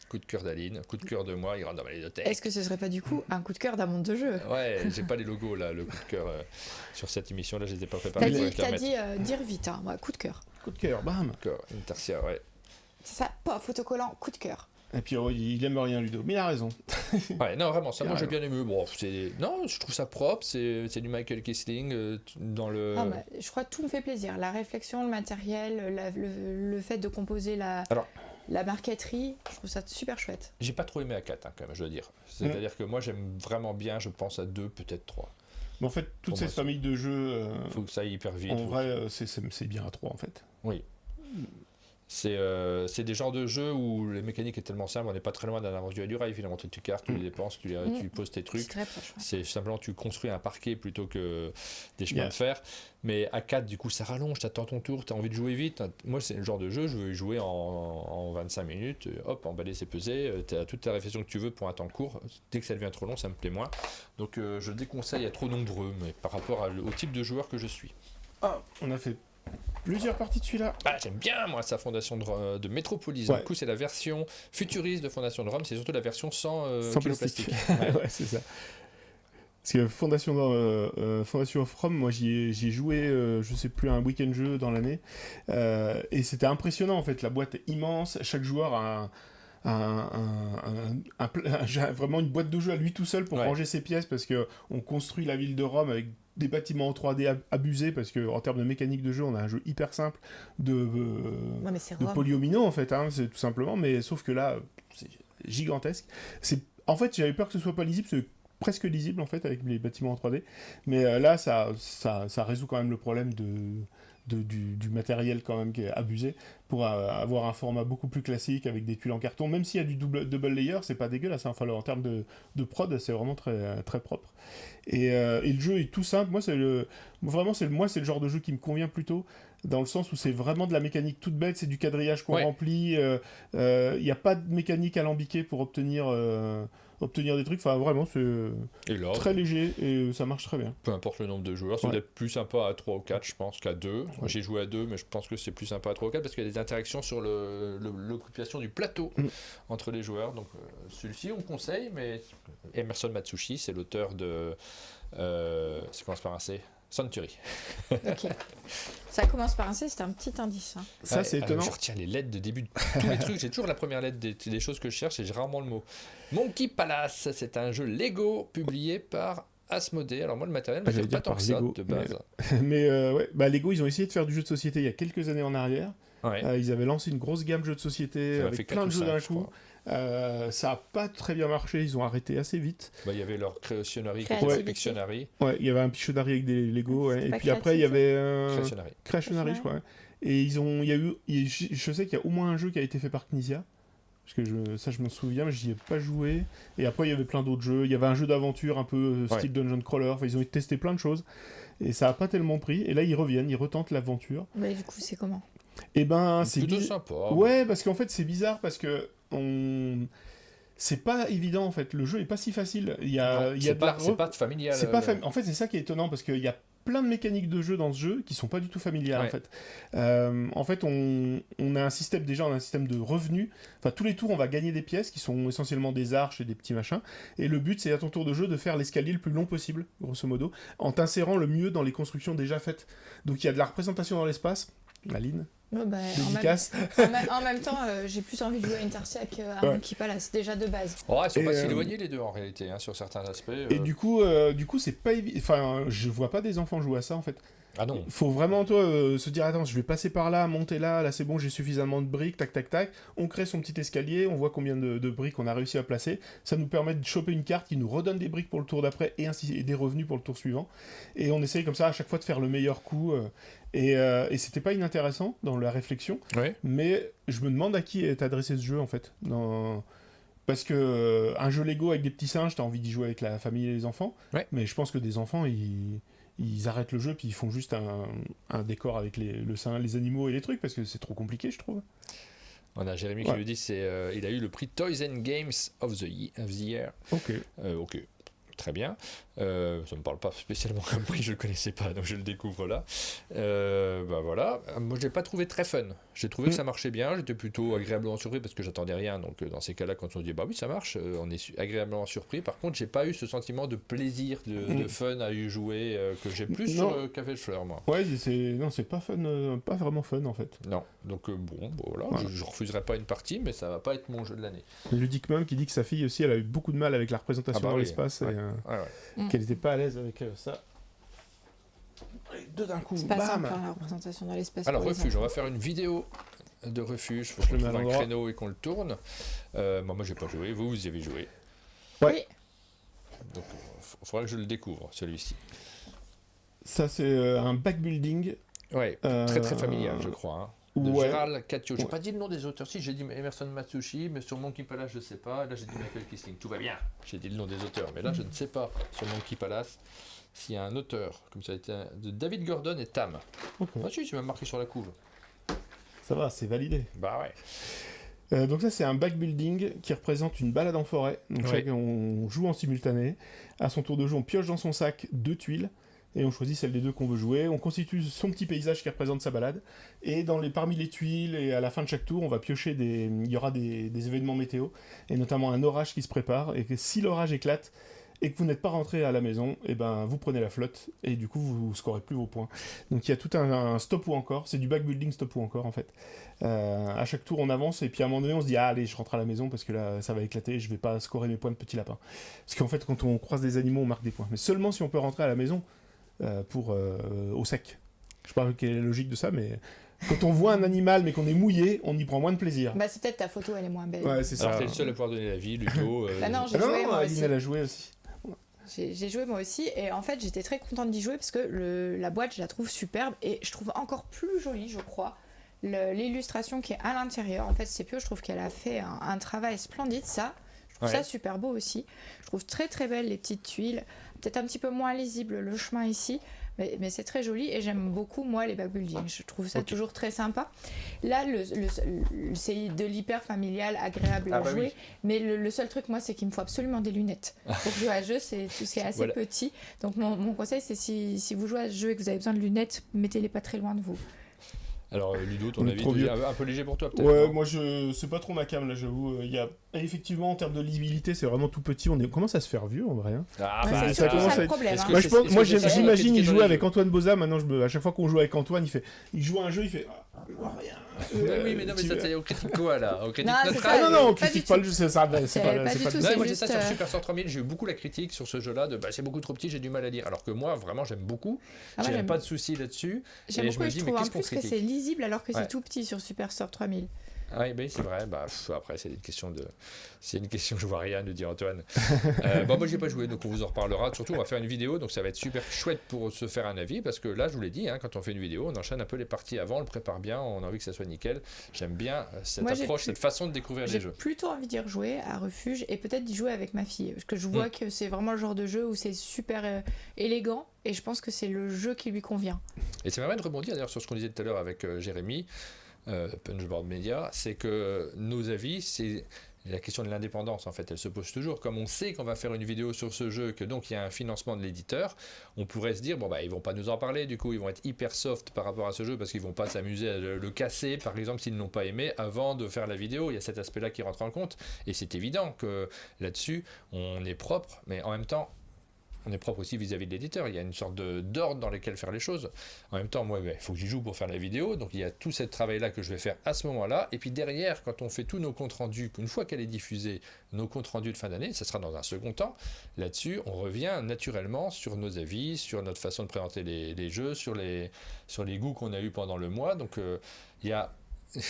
Coup de cœur d'Aline, coup de cœur de moi, il rentre dans ma ludothèque. Est-ce que ce serait pas du coup un coup de cœur d'un monde de jeu ? Ouais, j'ai pas les logos là, le coup de cœur sur cette émission là, je les ai pas préparés. T'as dit dire vite, hein. Moi, coup de cœur. Coup de cœur, bam. Intercia, ouais. C'est ça, pas autocollant, coup de cœur. Et puis il aime rien Ludo, mais il a raison. Ouais, non vraiment, ça moi j'ai bien aimé. Bon, non, je trouve ça propre, c'est du Michael Kisling dans le. Non, bah, je crois que tout me fait plaisir. La réflexion, le matériel, le fait de composer la marqueterie, je trouve ça super chouette. J'ai pas trop aimé à 4 quand même, je dois dire. C'est-à-dire que moi j'aime vraiment bien, je pense à 2, peut-être 3. Mais en fait, toute cette famille de jeux. Faut que ça aille hyper vite. En vrai, c'est bien à 3 en fait. Oui. C'est des genres de jeux où les mécaniques est tellement simple, on n'est pas très loin d'un avance du rail, finalement tu cartes, tu les dépenses, tu poses tes trucs. C'est simplement tu construis un parquet plutôt que des chemins de fer. Mais à 4 du coup ça rallonge, t'attends ton tour, t'as envie de jouer vite. Moi c'est le genre de jeu, je veux jouer en 25 minutes, hop, emballer c'est pesé, t'as toute ta réflexion que tu veux pour un temps court. Dès que ça devient trop long, ça me plaît moins. Donc je déconseille à trop nombreux, mais par rapport au type de joueur que je suis. On a fait plusieurs parties de celui-là. J'aime bien moi sa Fondation de Metropolis. Du coup c'est la version futuriste de Fondation de Rome, c'est surtout la version sans plastique. Ouais, c'est ça. Parce que Fondation of Rome, moi j'y ai joué, je sais plus, un week-end jeu dans l'année, et c'était impressionnant en fait. La boîte est immense, chaque joueur a vraiment une boîte de jeu à lui tout seul pour ranger ses pièces, parce que on construit la ville de Rome avec des bâtiments en 3D abusés, parce que en termes de mécanique de jeu, on a un jeu hyper simple de polyomino en fait, hein, c'est tout simplement, mais sauf que là, c'est gigantesque. En fait, j'avais peur que ce soit pas lisible, c'est presque lisible en fait avec les bâtiments en 3D, mais là, ça résout quand même le problème du matériel quand même qui est abusé, pour avoir un format beaucoup plus classique avec des tuiles en carton. Même s'il y a du double layer, c'est pas dégueulasse, hein. Enfin, en termes de prod, c'est vraiment très, très propre. Et le jeu est tout simple. Moi, c'est le genre de jeu qui me convient plutôt, dans le sens où c'est vraiment de la mécanique toute bête, c'est du quadrillage qu'on remplit, il n'y a pas de mécanique alambiquée pour obtenir des trucs. Enfin, vraiment, c'est très léger et ça marche très bien. Peu importe le nombre de joueurs, c'est peut-être plus sympa à 3 ou 4, je pense, qu'à 2. J'ai joué à 2, mais je pense que c'est plus sympa à 3 ou 4 parce qu'il y a des interactions sur l'occupation du plateau entre les joueurs. Donc, celui-ci, on conseille, mais Emerson Matsushi, c'est l'auteur de. Ça commence par un C. Century. Ok. Ça commence par un C, c'est un petit indice. Hein. Ça, c'est étonnant. Je retiens les lettres de début de tous les trucs. J'ai toujours la première lettre des choses que je cherche et j'ai rarement le mot. Monkey Palace, c'est un jeu Lego publié par Asmodée. Alors moi, le matériel, je pas tant que ça de base. Mais Lego, ils ont essayé de faire du jeu de société il y a quelques années en arrière. Ils avaient lancé une grosse gamme de jeux de société avec plein de jeux d'un coup. Ça n'a pas très bien marché, ils ont arrêté assez vite. Il y avait leur Creationary, Pictionary. Il y avait un Pictionary avec des Lego, et puis après il y avait Creationary, je crois. Et je sais qu'il y a au moins un jeu qui a été fait par Knizia, parce que je m'en souviens, mais j'y ai pas joué. Et après il y avait plein d'autres jeux, il y avait un jeu d'aventure un peu style Dungeon Crawler, ils ont testé plein de choses, et ça n'a pas tellement pris. Et là ils reviennent, ils retentent l'aventure. Mais du coup c'est comment ? Et ben, c'est plutôt sympa. Ouais, parce qu'en fait, c'est bizarre parce que c'est pas évident en fait. Le jeu est pas si facile. C'est pas familial. En fait, c'est ça qui est étonnant parce qu'il y a plein de mécaniques de jeu dans ce jeu qui sont pas du tout familières en fait. On a un système de revenus. Enfin, tous les tours, on va gagner des pièces qui sont essentiellement des arches et des petits machins. Et le but, c'est à ton tour de jeu de faire l'escalier le plus long possible, grosso modo, en t'insérant le mieux dans les constructions déjà faites. Donc, il y a de la représentation dans l'espace. Aline. En même temps, j'ai plus envie de jouer à Intercia qu'à Monkey Palace, déjà de base. Ils sont pas si éloignés les deux en réalité, sur certains aspects. Et du coup, c'est pas évident. Enfin, je vois pas des enfants jouer à ça en fait. Ah non. Faut vraiment, se dire, attends, je vais passer par là, monter là c'est bon, j'ai suffisamment de briques, tac, tac, tac. On crée son petit escalier, on voit combien de briques on a réussi à placer. Ça nous permet de choper une carte qui nous redonne des briques pour le tour d'après et des revenus pour le tour suivant. Et on essaye comme ça à chaque fois de faire le meilleur coup. Et c'était pas inintéressant dans la réflexion. Ouais. Mais je me demande à qui est adressé ce jeu en fait. Parce que un jeu Lego avec des petits singes, t'as envie d'y jouer avec la famille et les enfants. Ouais. Mais je pense que des enfants, ils arrêtent le jeu puis ils font juste un décor avec les animaux et les trucs parce que c'est trop compliqué, je trouve. On a Jérémy qui nous dit il a eu le prix Toys and Games of the Year. Ok. Ok. Très bien. Ça ne me parle pas spécialement comme prix, je ne le connaissais pas, donc je le découvre là. Voilà. Moi, je ne l'ai pas trouvé très fun. J'ai trouvé que ça marchait bien. J'étais plutôt agréablement surpris parce que j'attendais rien. Donc, dans ces cas-là, quand on dit oui, ça marche, on est agréablement surpris. Par contre, je n'ai pas eu ce sentiment de plaisir, de fun à y jouer que j'ai plus sur Café de Fleurs, moi. Ouais, c'est pas fun, pas vraiment fun en fait. Non. Donc, voilà. Je ne refuserai pas une partie, mais ça ne va pas être mon jeu de l'année. Ludic Mum qui dit que sa fille aussi, elle a eu beaucoup de mal avec la représentation dans l'espace. Qu'elle n'était pas à l'aise avec ça. Et deux d'un coup, c'est pas simple la représentation dans l'espace. Alors Refuge, on va faire une vidéo de Refuge, il faut qu'on trouve un créneau et qu'on le tourne. Moi j'ai pas joué, vous y avez joué. Ouais. Donc il faudra que je le découvre, celui-ci. Ça c'est un backbuilding. Ouais, très très familial je crois. De Gérald Catio. J'ai pas dit le nom des auteurs. Si, j'ai dit Emerson Matsushi, mais sur Monkey Palace, je sais pas. Là, j'ai dit Michael Kisling. Tout va bien. J'ai dit le nom des auteurs, mais là, je ne sais pas sur Monkey Palace s'il y a un auteur, comme ça a été de David Gordon et Tam. Okay. Ah si, c'est même marqué sur la couve. Ça va, c'est validé. Bah ouais. Donc ça, c'est un backbuilding qui représente une balade en forêt. Donc on joue en simultané. À son tour de jeu, on pioche dans son sac 2 tuiles. Et on choisit celle des deux qu'on veut jouer. On constitue son petit paysage qui représente sa balade. Et parmi les tuiles, et à la fin de chaque tour, on va piocher il y aura des événements météo, et notamment un orage qui se prépare. Et que si l'orage éclate, et que vous n'êtes pas rentré à la maison, et ben vous prenez la flotte, et du coup vous scorez plus vos points. Donc il y a tout un stop ou encore. C'est du backbuilding stop ou encore en fait. À chaque tour on avance, et puis à un moment donné on se dit allez, je rentre à la maison parce que là ça va éclater, je vais pas scorer mes points de petit lapin. Parce qu'en fait quand on croise des animaux on marque des points. Mais seulement si on peut rentrer à la maison. Au sec. Je sais pas quelle est la logique de ça, mais quand on voit un animal mais qu'on est mouillé, on y prend moins de plaisir. Bah c'est peut-être ta photo, elle est moins belle. Ouais, c'est ça. Alors t'es le seul à pouvoir donner la vie, Ludo. Non, j'ai joué moi aussi. Elle a joué aussi. J'ai joué moi aussi, et en fait j'étais très contente d'y jouer parce que la boîte je la trouve superbe, et je trouve encore plus jolie, je crois, l'illustration qui est à l'intérieur. En fait c'est Pio, je trouve qu'elle a fait un travail splendide, ça. Je trouve ça super beau aussi. Je trouve très très belle les petites tuiles. Peut-être un petit peu moins lisible le chemin ici, mais c'est très joli, et j'aime beaucoup moi les backbuilding. Je trouve ça toujours très sympa. Là c'est de l'hyper familial, agréable à jouer, mais le seul truc moi c'est qu'il me faut absolument des lunettes pour jouer à ce jeu. C'est assez petit, donc mon conseil c'est si vous jouez à ce jeu et que vous avez besoin de lunettes, mettez-les pas très loin de vous. Alors Ludo, ton avis un peu léger pour toi peut-être? Ouais, moi c'est pas trop ma cam là, j'avoue. Effectivement en termes de lisibilité c'est vraiment tout petit, on commence à se faire vieux en vrai. Ça commence à être problème. Moi j'imagine y jouer avec Antoine Boza. Maintenant à chaque fois qu'on joue avec Antoine, il joue à un jeu, il fait rien. Oui, mais non, mais ça c'est au critique quoi là? Au critique non, on critique pas le jeu, c'est pas du tout. Moi j'ai ça sur Superstore 3000, j'ai eu beaucoup la critique sur ce jeu-là de c'est beaucoup trop petit, j'ai du mal à lire. Alors que moi vraiment j'aime beaucoup, j'ai pas de soucis là-dessus. J'aime beaucoup, et je trouve en plus que c'est lisible alors que c'est tout petit sur Superstore 3000. Oui, ben c'est vrai. Après, c'est une question je vois rien, nous dit Antoine. Moi, j'ai pas joué, donc on vous en reparlera. Surtout, on va faire une vidéo, donc ça va être super chouette pour se faire un avis, parce que là, je vous l'ai dit, quand on fait une vidéo, on enchaîne un peu les parties avant, on le prépare bien, on a envie que ça soit nickel. J'aime bien cette approche, cette façon de découvrir les jeux. J'ai plutôt envie d'y rejouer à Refuge, et peut-être d'y jouer avec ma fille, parce que je vois que c'est vraiment le genre de jeu où c'est super élégant, et je pense que c'est le jeu qui lui convient. Et ça m'amène de rebondir d'ailleurs sur ce qu'on disait tout à l'heure avec Jérémy. Punchboard Media, c'est que nos avis, c'est la question de l'indépendance, en fait, elle se pose toujours. Comme on sait qu'on va faire une vidéo sur ce jeu, que donc il y a un financement de l'éditeur, on pourrait se dire, ils vont pas nous en parler, du coup, ils vont être hyper soft par rapport à ce jeu, parce qu'ils vont pas s'amuser à le casser, par exemple, s'ils ne l'ont pas aimé, avant de faire la vidéo. Il y a cet aspect-là qui rentre en compte, et c'est évident que là-dessus, on est propre, mais en même temps, on est propre aussi vis-à-vis de l'éditeur. Il y a une sorte d'ordre dans lequel faire les choses. En même temps, moi, il faut que j'y joue pour faire la vidéo. Donc, il y a tout ce travail-là que je vais faire à ce moment-là. Et puis derrière, quand on fait tous nos comptes rendus, qu'une fois qu'elle est diffusée, nos comptes rendus de fin d'année, ça sera dans un second temps. Là-dessus, on revient naturellement sur nos avis, sur notre façon de présenter les jeux, sur les goûts qu'on a eus pendant le mois. Donc, il y a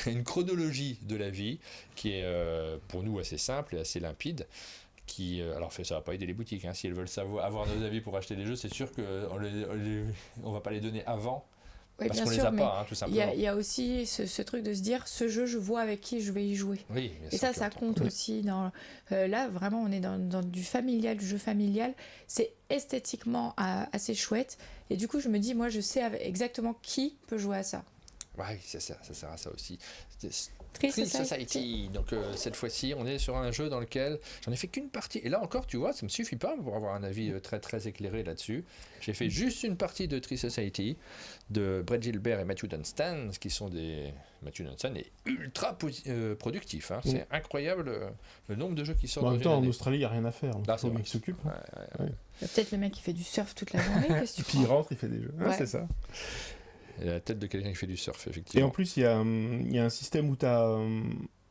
une chronologie de la vie qui est, pour nous, assez simple et assez limpide. Alors ça va pas aider les boutiques, si elles veulent avoir nos avis pour acheter des jeux, c'est sûr qu'on va pas les donner avant, parce qu'on les a pas, tout simplement. Il y a aussi ce truc de se dire, ce jeu, je vois avec qui je vais y jouer. Oui, et ça compte aussi. Là, vraiment, on est dans du familial, du jeu familial. C'est esthétiquement assez chouette. Et du coup, je me dis, moi, je sais exactement qui peut jouer à ça. Oui, ça sert à ça aussi. Tree Society. Donc cette fois-ci, on est sur un jeu dans lequel j'en ai fait qu'une partie. Et là encore, tu vois, ça me suffit pas pour avoir un avis très très éclairé là-dessus. J'ai fait juste une partie de Tree Society de Brett Gilbert et Matthew Dunstan, qui sont Matthew Dunstan est ultra productif. C'est incroyable le nombre de jeux qui sortent. En même temps, en Australie, il n'y a rien à faire. C'est le mec qui s'occupe. Il y a peut-être le mec qui fait du surf toute la journée. Puis il rentre, il fait des jeux. C'est ça. La tête de quelqu'un qui fait du surf, effectivement. Et en plus, il y a un système où tu as...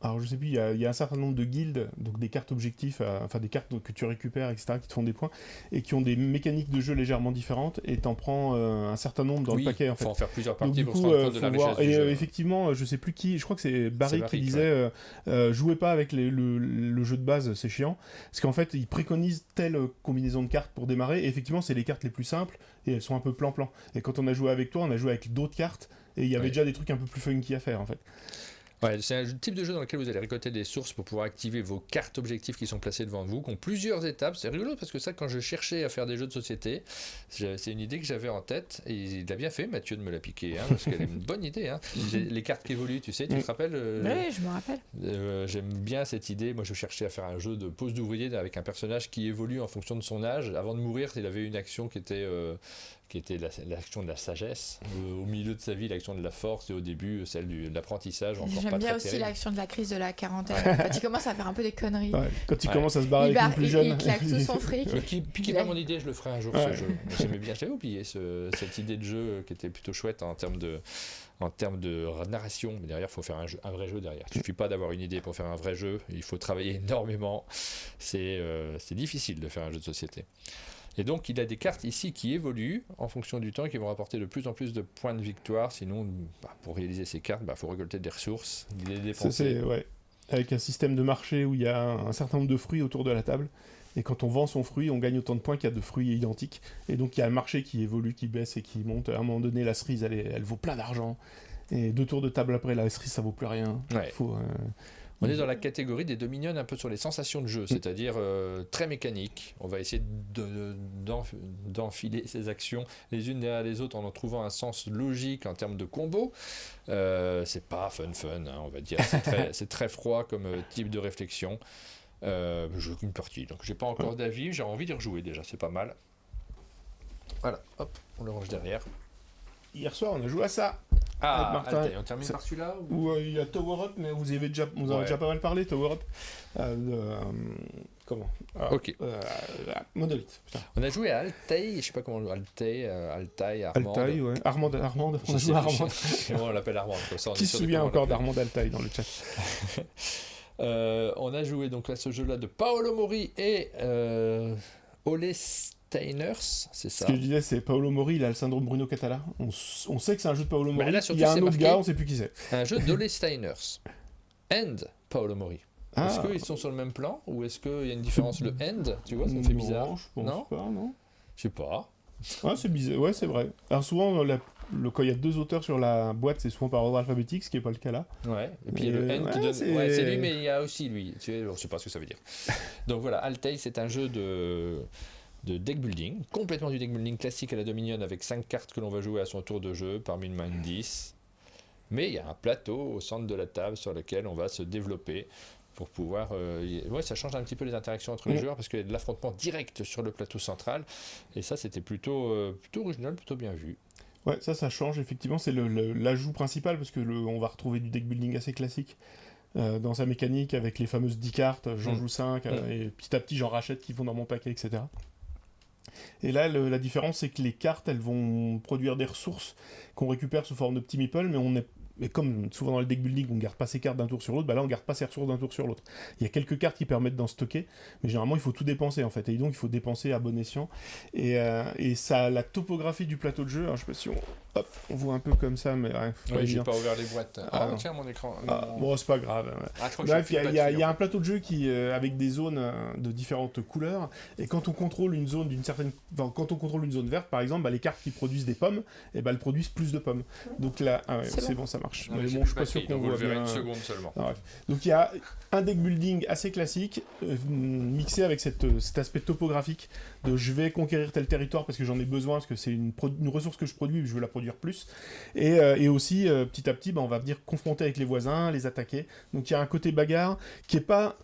alors, je sais plus, il y a un certain nombre de guildes, donc des cartes objectifs, des cartes que tu récupères, etc., qui te font des points, et qui ont des mécaniques de jeu légèrement différentes, et t'en prends un certain nombre dans le paquet, en fait. Il faut en faire plusieurs parties donc, pour se rendre compte de la richesse du jeu. Effectivement, je sais plus qui, je crois que c'est Barry qui disait jouez pas avec le jeu de base, c'est chiant, parce qu'en fait, il préconise telle combinaison de cartes pour démarrer, et effectivement, c'est les cartes les plus simples, et elles sont un peu plan-plan. Et quand on a joué avec toi, on a joué avec d'autres cartes, et il y avait déjà des trucs un peu plus funky à faire, en fait. Ouais, c'est un type de jeu dans lequel vous allez récolter des sources pour pouvoir activer vos cartes objectifs qui sont placées devant vous, qui ont plusieurs étapes. C'est rigolo parce que ça, quand je cherchais à faire des jeux de société, c'est une idée que j'avais en tête, et il a bien fait, Mathieu, de me la piquer, parce qu'elle est une bonne idée. Les cartes qui évoluent, tu sais, tu te rappelles Oui, je me rappelle. J'aime bien cette idée. Moi, je cherchais à faire un jeu de pose d'ouvrier avec un personnage qui évolue en fonction de son âge. Avant de mourir, il avait une action qui était l'action de la sagesse, au milieu de sa vie l'action de la force, et au début celle de l'apprentissage. J'aime bien aussi l'action de la crise de la quarantaine, quand il commence à faire un peu des conneries. Quand il commence à se barrer avec une plus jeune. Il claque tout son fric. Piquez pas mon idée, je le ferai un jour ce jeu. J'aimais bien, j'avais oublié cette idée de jeu qui était plutôt chouette en termes de narration, mais derrière il faut faire un vrai jeu derrière. Il ne suffit pas d'avoir une idée pour faire un vrai jeu, il faut travailler énormément. C'est difficile de faire un jeu de société. Et donc, il a des cartes ici qui évoluent en fonction du temps et qui vont rapporter de plus en plus de points de victoire. Sinon, pour réaliser ces cartes, faut récolter des ressources, les dépenser. Avec un système de marché où il y a un certain nombre de fruits autour de la table. Et quand on vend son fruit, on gagne autant de points qu'il y a de fruits identiques. Et donc, il y a un marché qui évolue, qui baisse et qui monte. À un moment donné, la cerise, elle vaut plein d'argent. Et 2 tours de table après, la cerise, ça vaut plus rien. On est dans la catégorie des Dominion un peu sur les sensations de jeu, c'est-à-dire très mécanique. On va essayer d'enfiler ces actions les unes derrière les autres en trouvant un sens logique en termes de combo. C'est pas fun, on va dire. C'est très froid comme type de réflexion. Je joue qu'une partie, donc j'ai pas encore d'avis. J'ai envie d'y rejouer déjà, c'est pas mal. Voilà, hop, on le range derrière. Hier soir, on a joué à ça. Altaï, on termine par celui-là il y a Tower Up, mais vous avez déjà pas mal parlé, Tower Up. Comment Monolith. Putain. On a joué à Altaï, je sais pas comment Altaï, Armand. Altaï, ouais. Armand. On a joué à Armand. On l'appelle Armand. Qui se souvient encore d'Armand Altaï dans le chat? On a joué donc à ce jeu-là de Paolo Mori et Ole Steiners, c'est ça. Ce que je disais, c'est Paolo Mori, il a le syndrome Bruno Catala. On sait que c'est un jeu de Paolo Mori. Là, il y a un autre gars, on sait plus qui c'est. Un jeu d'Ole Steiners. And Paolo Mori. Est-ce qu'ils sont sur le même plan ou est-ce qu'il y a une différence? Le end, tu vois, ça me fait bizarre. Je pense pas, non. Je sais pas. C'est bizarre, ouais, c'est vrai. Alors souvent, quand il y a 2 auteurs sur la boîte, c'est souvent par ordre alphabétique, ce qui n'est pas le cas là. Ouais, et puis il y a le N qui donne. C'est lui, mais il y a aussi lui. Je ne sais pas ce que ça veut dire. Donc voilà, Altaï, c'est un jeu de deck building, complètement du deck building classique à la Dominion, avec 5 cartes que l'on va jouer à son tour de jeu, parmi une main de 10. Mais il y a un plateau au centre de la table sur lequel on va se développer pour pouvoir... ça change un petit peu les interactions entre les joueurs parce qu'il y a de l'affrontement direct sur le plateau central. Et ça, c'était plutôt original, plutôt bien vu. Ouais, ça change, effectivement. C'est l'ajout principal parce que on va retrouver du deck building assez classique dans sa mécanique avec les fameuses 10 cartes. J'en joue 5 et petit à petit, j'en rachète qui vont dans mon paquet, etc. Et là, la différence, c'est que les cartes, elles vont produire des ressources qu'on récupère sous forme de petits meeples, mais comme souvent dans le deck building, on ne garde pas ses cartes d'un tour sur l'autre, là on ne garde pas ses ressources d'un tour sur l'autre. Il y a quelques cartes qui permettent d'en stocker, mais généralement il faut tout dépenser en fait, et donc il faut dépenser à bon escient. Et ça, la topographie du plateau de jeu, alors, je sais pas si on voit un peu comme ça, mais oui, j'ai pas ouvert les boîtes. Tiens, mon écran. Bon, c'est pas grave. Bref, il y a un plateau de jeu avec des zones de différentes couleurs, et quand on contrôle une zone quand on contrôle une zone verte, par exemple, les cartes qui produisent des pommes, elles produisent plus de pommes. Donc là, c'est bon, ça marche. Mais bon, je suis pas sûr qu'on voit bien. Une seconde seulement. Donc il y a un deck building assez classique, mixé avec cet aspect topographique de je vais conquérir tel territoire parce que j'en ai besoin, parce que c'est une ressource que je produis et je veux la produire plus. Et aussi, petit à petit, on va venir confronter avec les voisins, les attaquer. Donc il y a un côté bagarre qui est pas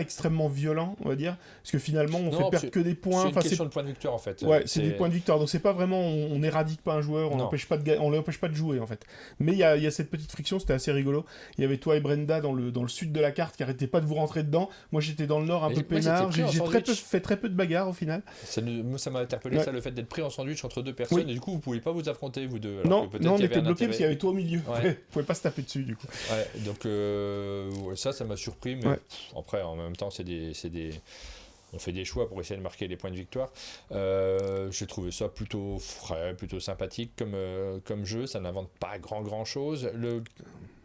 extrêmement violent, on va dire, parce que finalement on fait perdre que des points. C'est une question de points de victoire en fait. Ouais, c'est des points de victoire, donc c'est pas vraiment on n'éradique pas un joueur, on l'empêche pas de jouer en fait. Mais il y a cette petite friction, c'était assez rigolo. Il y avait toi et Brenda dans le sud de la carte qui arrêtaient pas de vous rentrer dedans. Moi j'étais dans le nord un peu peinard, j'ai fait très peu de bagarres au final. Ça m'a interpellé le fait d'être pris en sandwich entre deux personnes et du coup vous pouviez pas vous affronter vous deux. Non, on était bloqués parce qu'il y avait toi au milieu. Vous pouvez pas se taper dessus du coup. Ouais, donc ça m'a surpris, mais après en même temps on fait des choix pour essayer de marquer les points de victoire. J'ai trouvé ça plutôt frais, plutôt sympathique comme jeu. Ça n'invente pas grand chose.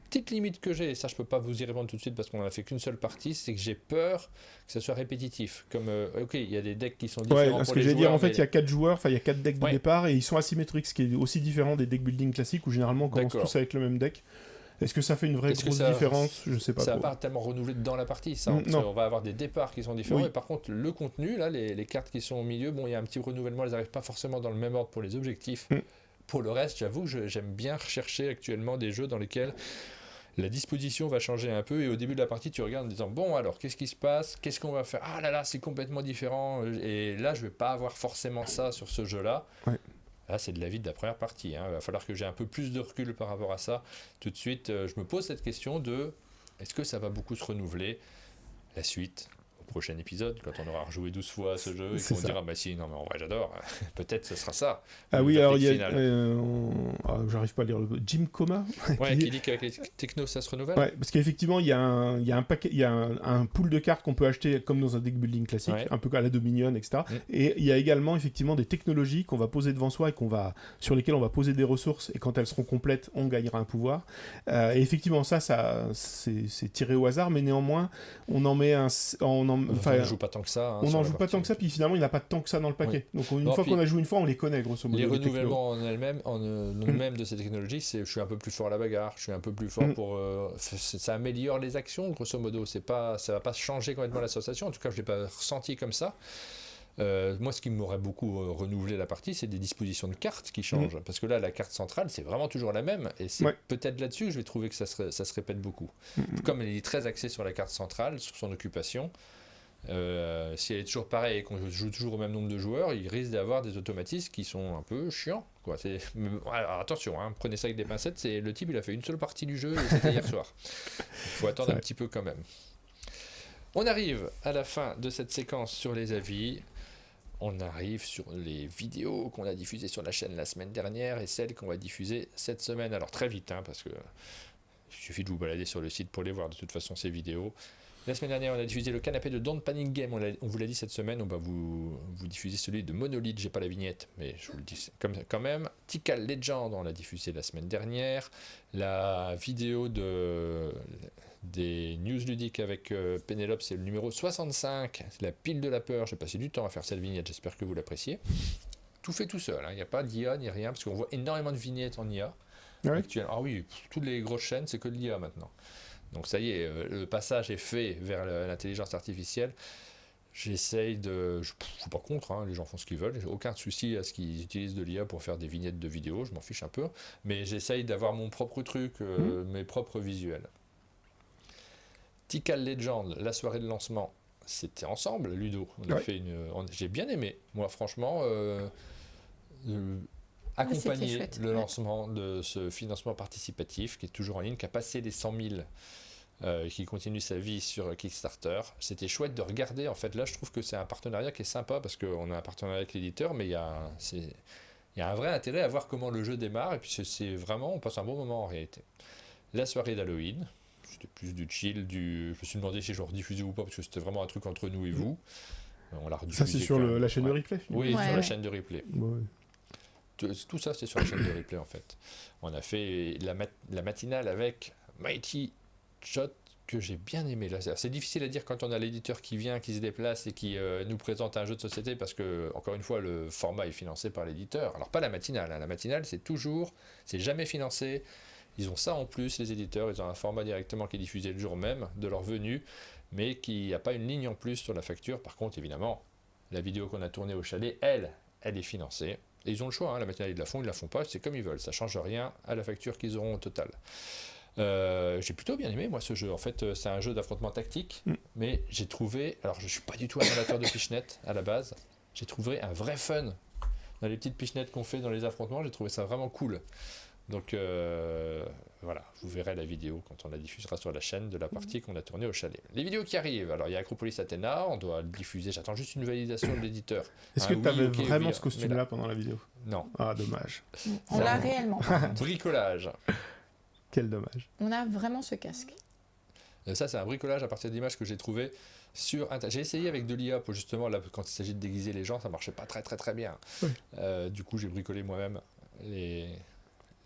Petite limite que j'ai, et ça je peux pas vous y répondre tout de suite parce qu'on en a fait qu'une seule partie, c'est que j'ai peur que ça soit répétitif. Comme il y a des decks qui sont différents pour les joueurs. Dire en fait il y a 4 joueurs, il y a 4 decks de départ et ils sont asymétriques, ce qui est aussi différent des decks building classiques où généralement on commence tous avec le même deck. Est-ce que ça fait une vraie grosse différence? Je sais pas. Ça va pas tellement renouveler dans la partie, ça. On va avoir des départs qui sont différents. Et par contre, le contenu, là, les cartes qui sont au milieu, il y a un petit renouvellement, elles n'arrivent pas forcément dans le même ordre pour les objectifs. Pour le reste, j'avoue que j'aime bien rechercher actuellement des jeux dans lesquels la disposition va changer un peu et au début de la partie tu regardes en disant bon alors qu'est-ce qui se passe, qu'est-ce qu'on va faire, ah là c'est complètement différent et là je vais pas avoir forcément ça sur ce jeu là. Là c'est de l'avis de la première partie, il va falloir que j'ai un peu plus de recul par rapport à ça. Tout de suite je me pose cette question de est-ce que ça va beaucoup se renouveler, la suite au prochain épisode quand on aura rejoué 12 fois à ce jeu et qu'on dira bah si non mais en vrai j'adore, peut-être ce sera ça. Ah oui alors il y a j'arrive pas à lire le Jim Coma qui dit qu'avec les technos ça se renouvelle. Ouais, parce qu'effectivement il y a un pool de cartes qu'on peut acheter comme dans un deck building classique, un peu à la Dominion etc. Et il y a également effectivement des technologies qu'on va poser devant soi et sur lesquelles on va poser des ressources et quand elles seront complètes on gagnera un pouvoir. Et effectivement ça c'est tiré au hasard mais néanmoins on en met on ne joue pas tant que ça. On n'en joue pas tant que ça, puis finalement il n'y a pas tant que ça dans le paquet. Donc une fois qu'on a joué une fois, on les connaît grosso modo. Les renouvellements en eux-mêmes de ces technologies, je suis un peu plus fort à la bagarre, je suis un peu plus fort pour. Ça améliore les actions grosso modo. Ça va pas changer complètement la sensation. En tout cas, je l'ai pas ressenti comme ça. Moi, ce qui m'aurait beaucoup renouvelé la partie, c'est des dispositions de cartes qui changent. Parce que là, la carte centrale, c'est vraiment toujours la même. Et c'est peut-être là-dessus que je vais trouver que ça se répète beaucoup. Comme elle est très axée sur la carte centrale, sur son occupation, si elle est toujours pareille et qu'on joue toujours au même nombre de joueurs, il risque d'avoir des automatismes qui sont un peu chiants. Alors, attention, prenez ça avec des pincettes. Le type, il a fait une seule partie du jeu et c'était hier soir. Il faut attendre un petit peu quand même. On arrive à la fin de cette séquence sur les avis. On arrive sur les vidéos qu'on a diffusées sur la chaîne la semaine dernière et celles qu'on va diffuser cette semaine. Alors très vite, parce que il suffit de vous balader sur le site pour les voir de toute façon ces vidéos. La semaine dernière, on a diffusé le canapé de Don't Panic Game. On vous l'a dit cette semaine, on va vous diffuser celui de Monolith. J'ai pas la vignette, mais je vous le dis quand même. Tikal Legend, on l'a diffusé la semaine dernière. La vidéo des news ludiques avec Pénélope, c'est le numéro 65. C'est la pile de la peur. J'ai passé du temps à faire cette vignette, j'espère que vous l'appréciez. Tout fait tout seul, il n'y a pas d'IA ni rien, parce qu'on voit énormément de vignettes en IA. Ah oui, toutes les grosses chaînes, c'est que de l'IA maintenant. Donc ça y est, le passage est fait vers l'intelligence artificielle. J'essaye de... Je ne suis pas contre, hein, les gens font ce qu'ils veulent. J'ai aucun souci à ce qu'ils utilisent de l'IA pour faire des vignettes de vidéos, je m'en fiche un peu. Mais j'essaye d'avoir mon propre truc, mes propres visuels. Tikal Legend, la soirée de lancement, c'était ensemble, Ludo. On a fait j'ai bien aimé. Moi, franchement, accompagner le lancement de ce financement participatif qui est toujours en ligne, qui a passé les 100 000, qui continue sa vie sur Kickstarter. C'était chouette de regarder. En fait, là, je trouve que c'est un partenariat qui est sympa parce qu'on a un partenariat avec l'éditeur, mais il y a un vrai intérêt à voir comment le jeu démarre. Et puis, c'est vraiment, on passe un bon moment en réalité. La soirée d'Halloween. C'était plus du chill, je me suis demandé si je le rediffusais ou pas, parce que c'était vraiment un truc entre nous et vous. On l'a rediffusé. Ça, c'est sur la chaîne de replay. Oui, sur la chaîne de replay. Ouais. Tout ça, c'est sur la chaîne de replay, en fait. On a fait la matinale avec Mighty Shot, que j'ai bien aimé. Là, c'est difficile à dire quand on a l'éditeur qui vient, qui se déplace et qui nous présente un jeu de société, parce que, encore une fois, le format est financé par l'éditeur. Alors, pas la matinale. Hein. La matinale, c'est jamais financé. Ils ont ça en plus, les éditeurs, ils ont un format directement qui est diffusé le jour même de leur venue, mais qui n'a pas une ligne en plus sur la facture. Par contre, évidemment, la vidéo qu'on a tournée au chalet, elle est financée. Et ils ont le choix, hein, la matinale, ils la font pas, c'est comme ils veulent, ça ne change rien à la facture qu'ils auront au total. J'ai plutôt bien aimé, moi, ce jeu. En fait, c'est un jeu d'affrontement tactique, mais j'ai trouvé, alors je ne suis pas du tout un amateur de pichenettes à la base, j'ai trouvé un vrai fun dans les petites pichenettes qu'on fait dans les affrontements, j'ai trouvé ça vraiment cool. Donc voilà, vous verrez la vidéo quand on la diffusera sur la chaîne de la partie qu'on a tournée au chalet. Les vidéos qui arrivent, alors il y a Acropolis Athena, on doit le diffuser, j'attends juste une validation de l'éditeur. Est-ce que tu avais vraiment ce costume-là pendant la vidéo? Non. Ah, dommage. On l'a réellement. Bricolage. Quel dommage. On a vraiment ce casque. Ça, c'est un bricolage à partir d'images que j'ai trouvées sur Internet. J'ai essayé avec de l'IA pour justement, là, quand il s'agit de déguiser les gens, ça marchait pas très bien. Oui. Du coup, j'ai bricolé moi-même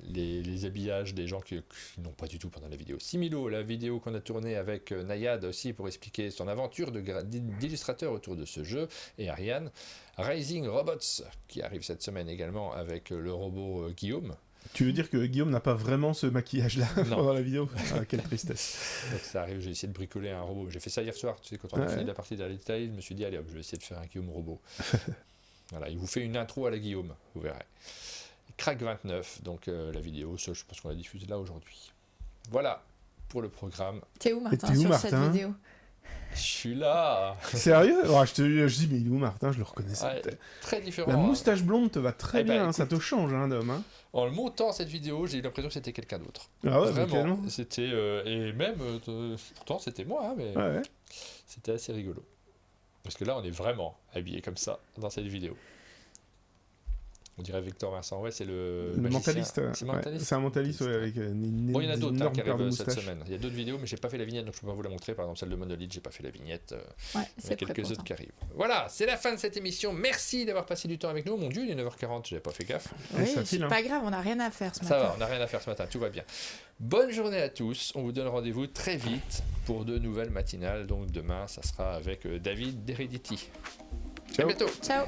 les habillages des gens qui n'ont pas du tout pendant la vidéo. Similo, la vidéo qu'on a tournée avec Nayad aussi pour expliquer son aventure d'illustrateur autour de ce jeu, et Ariane. Rising Robots, qui arrive cette semaine également avec le robot Guillaume. Tu veux dire que Guillaume n'a pas vraiment ce maquillage-là pendant la vidéo? Ah, quelle tristesse. Donc ça arrive, j'ai essayé de bricoler un robot. J'ai fait ça hier soir, tu sais, quand on a fini la partie de la détail, je me suis dit, allez hop, je vais essayer de faire un Guillaume robot. Voilà, il vous fait une intro à la Guillaume, vous verrez. Crack 29, donc la vidéo, ça, je pense qu'on l'a diffusée là aujourd'hui. Voilà pour le programme. T'es où, Martin, sur cette vidéo? Je suis là. Sérieux? Oh, je dis, mais il est où, Martin? Je le reconnaissais. Ouais, très différent. La moustache blonde te va très bien, écoute, ça te change, hein, d'homme. Hein. En le montant cette vidéo, j'ai eu l'impression que c'était quelqu'un d'autre. Ah ouais, vraiment. C'était et même pourtant c'était moi, hein, mais c'était assez rigolo. Parce que là, on est vraiment habillé comme ça dans cette vidéo. On dirait Victor Vincent, c'est le mentaliste. C'est un mentaliste, avec bon, il y en a d'autres qui arrivent cette semaine. Il y a d'autres vidéos, mais j'ai pas fait la vignette, donc je peux pas vous la montrer. Par exemple, celle de Monolith, j'ai pas fait la vignette. Il y a quelques autres qui arrivent. Voilà, c'est la fin de cette émission. Merci d'avoir passé du temps avec nous. Mon Dieu, il est 9h40, j'avais pas fait gaffe. Oui, c'est pas grave, on n'a rien à faire ce matin. Ça va, on n'a rien à faire ce matin, tout va bien. Bonne journée à tous. On vous donne rendez-vous très vite pour de nouvelles matinales. Donc demain, ça sera avec David d'Heredity. Ciao. À bientôt. Ciao.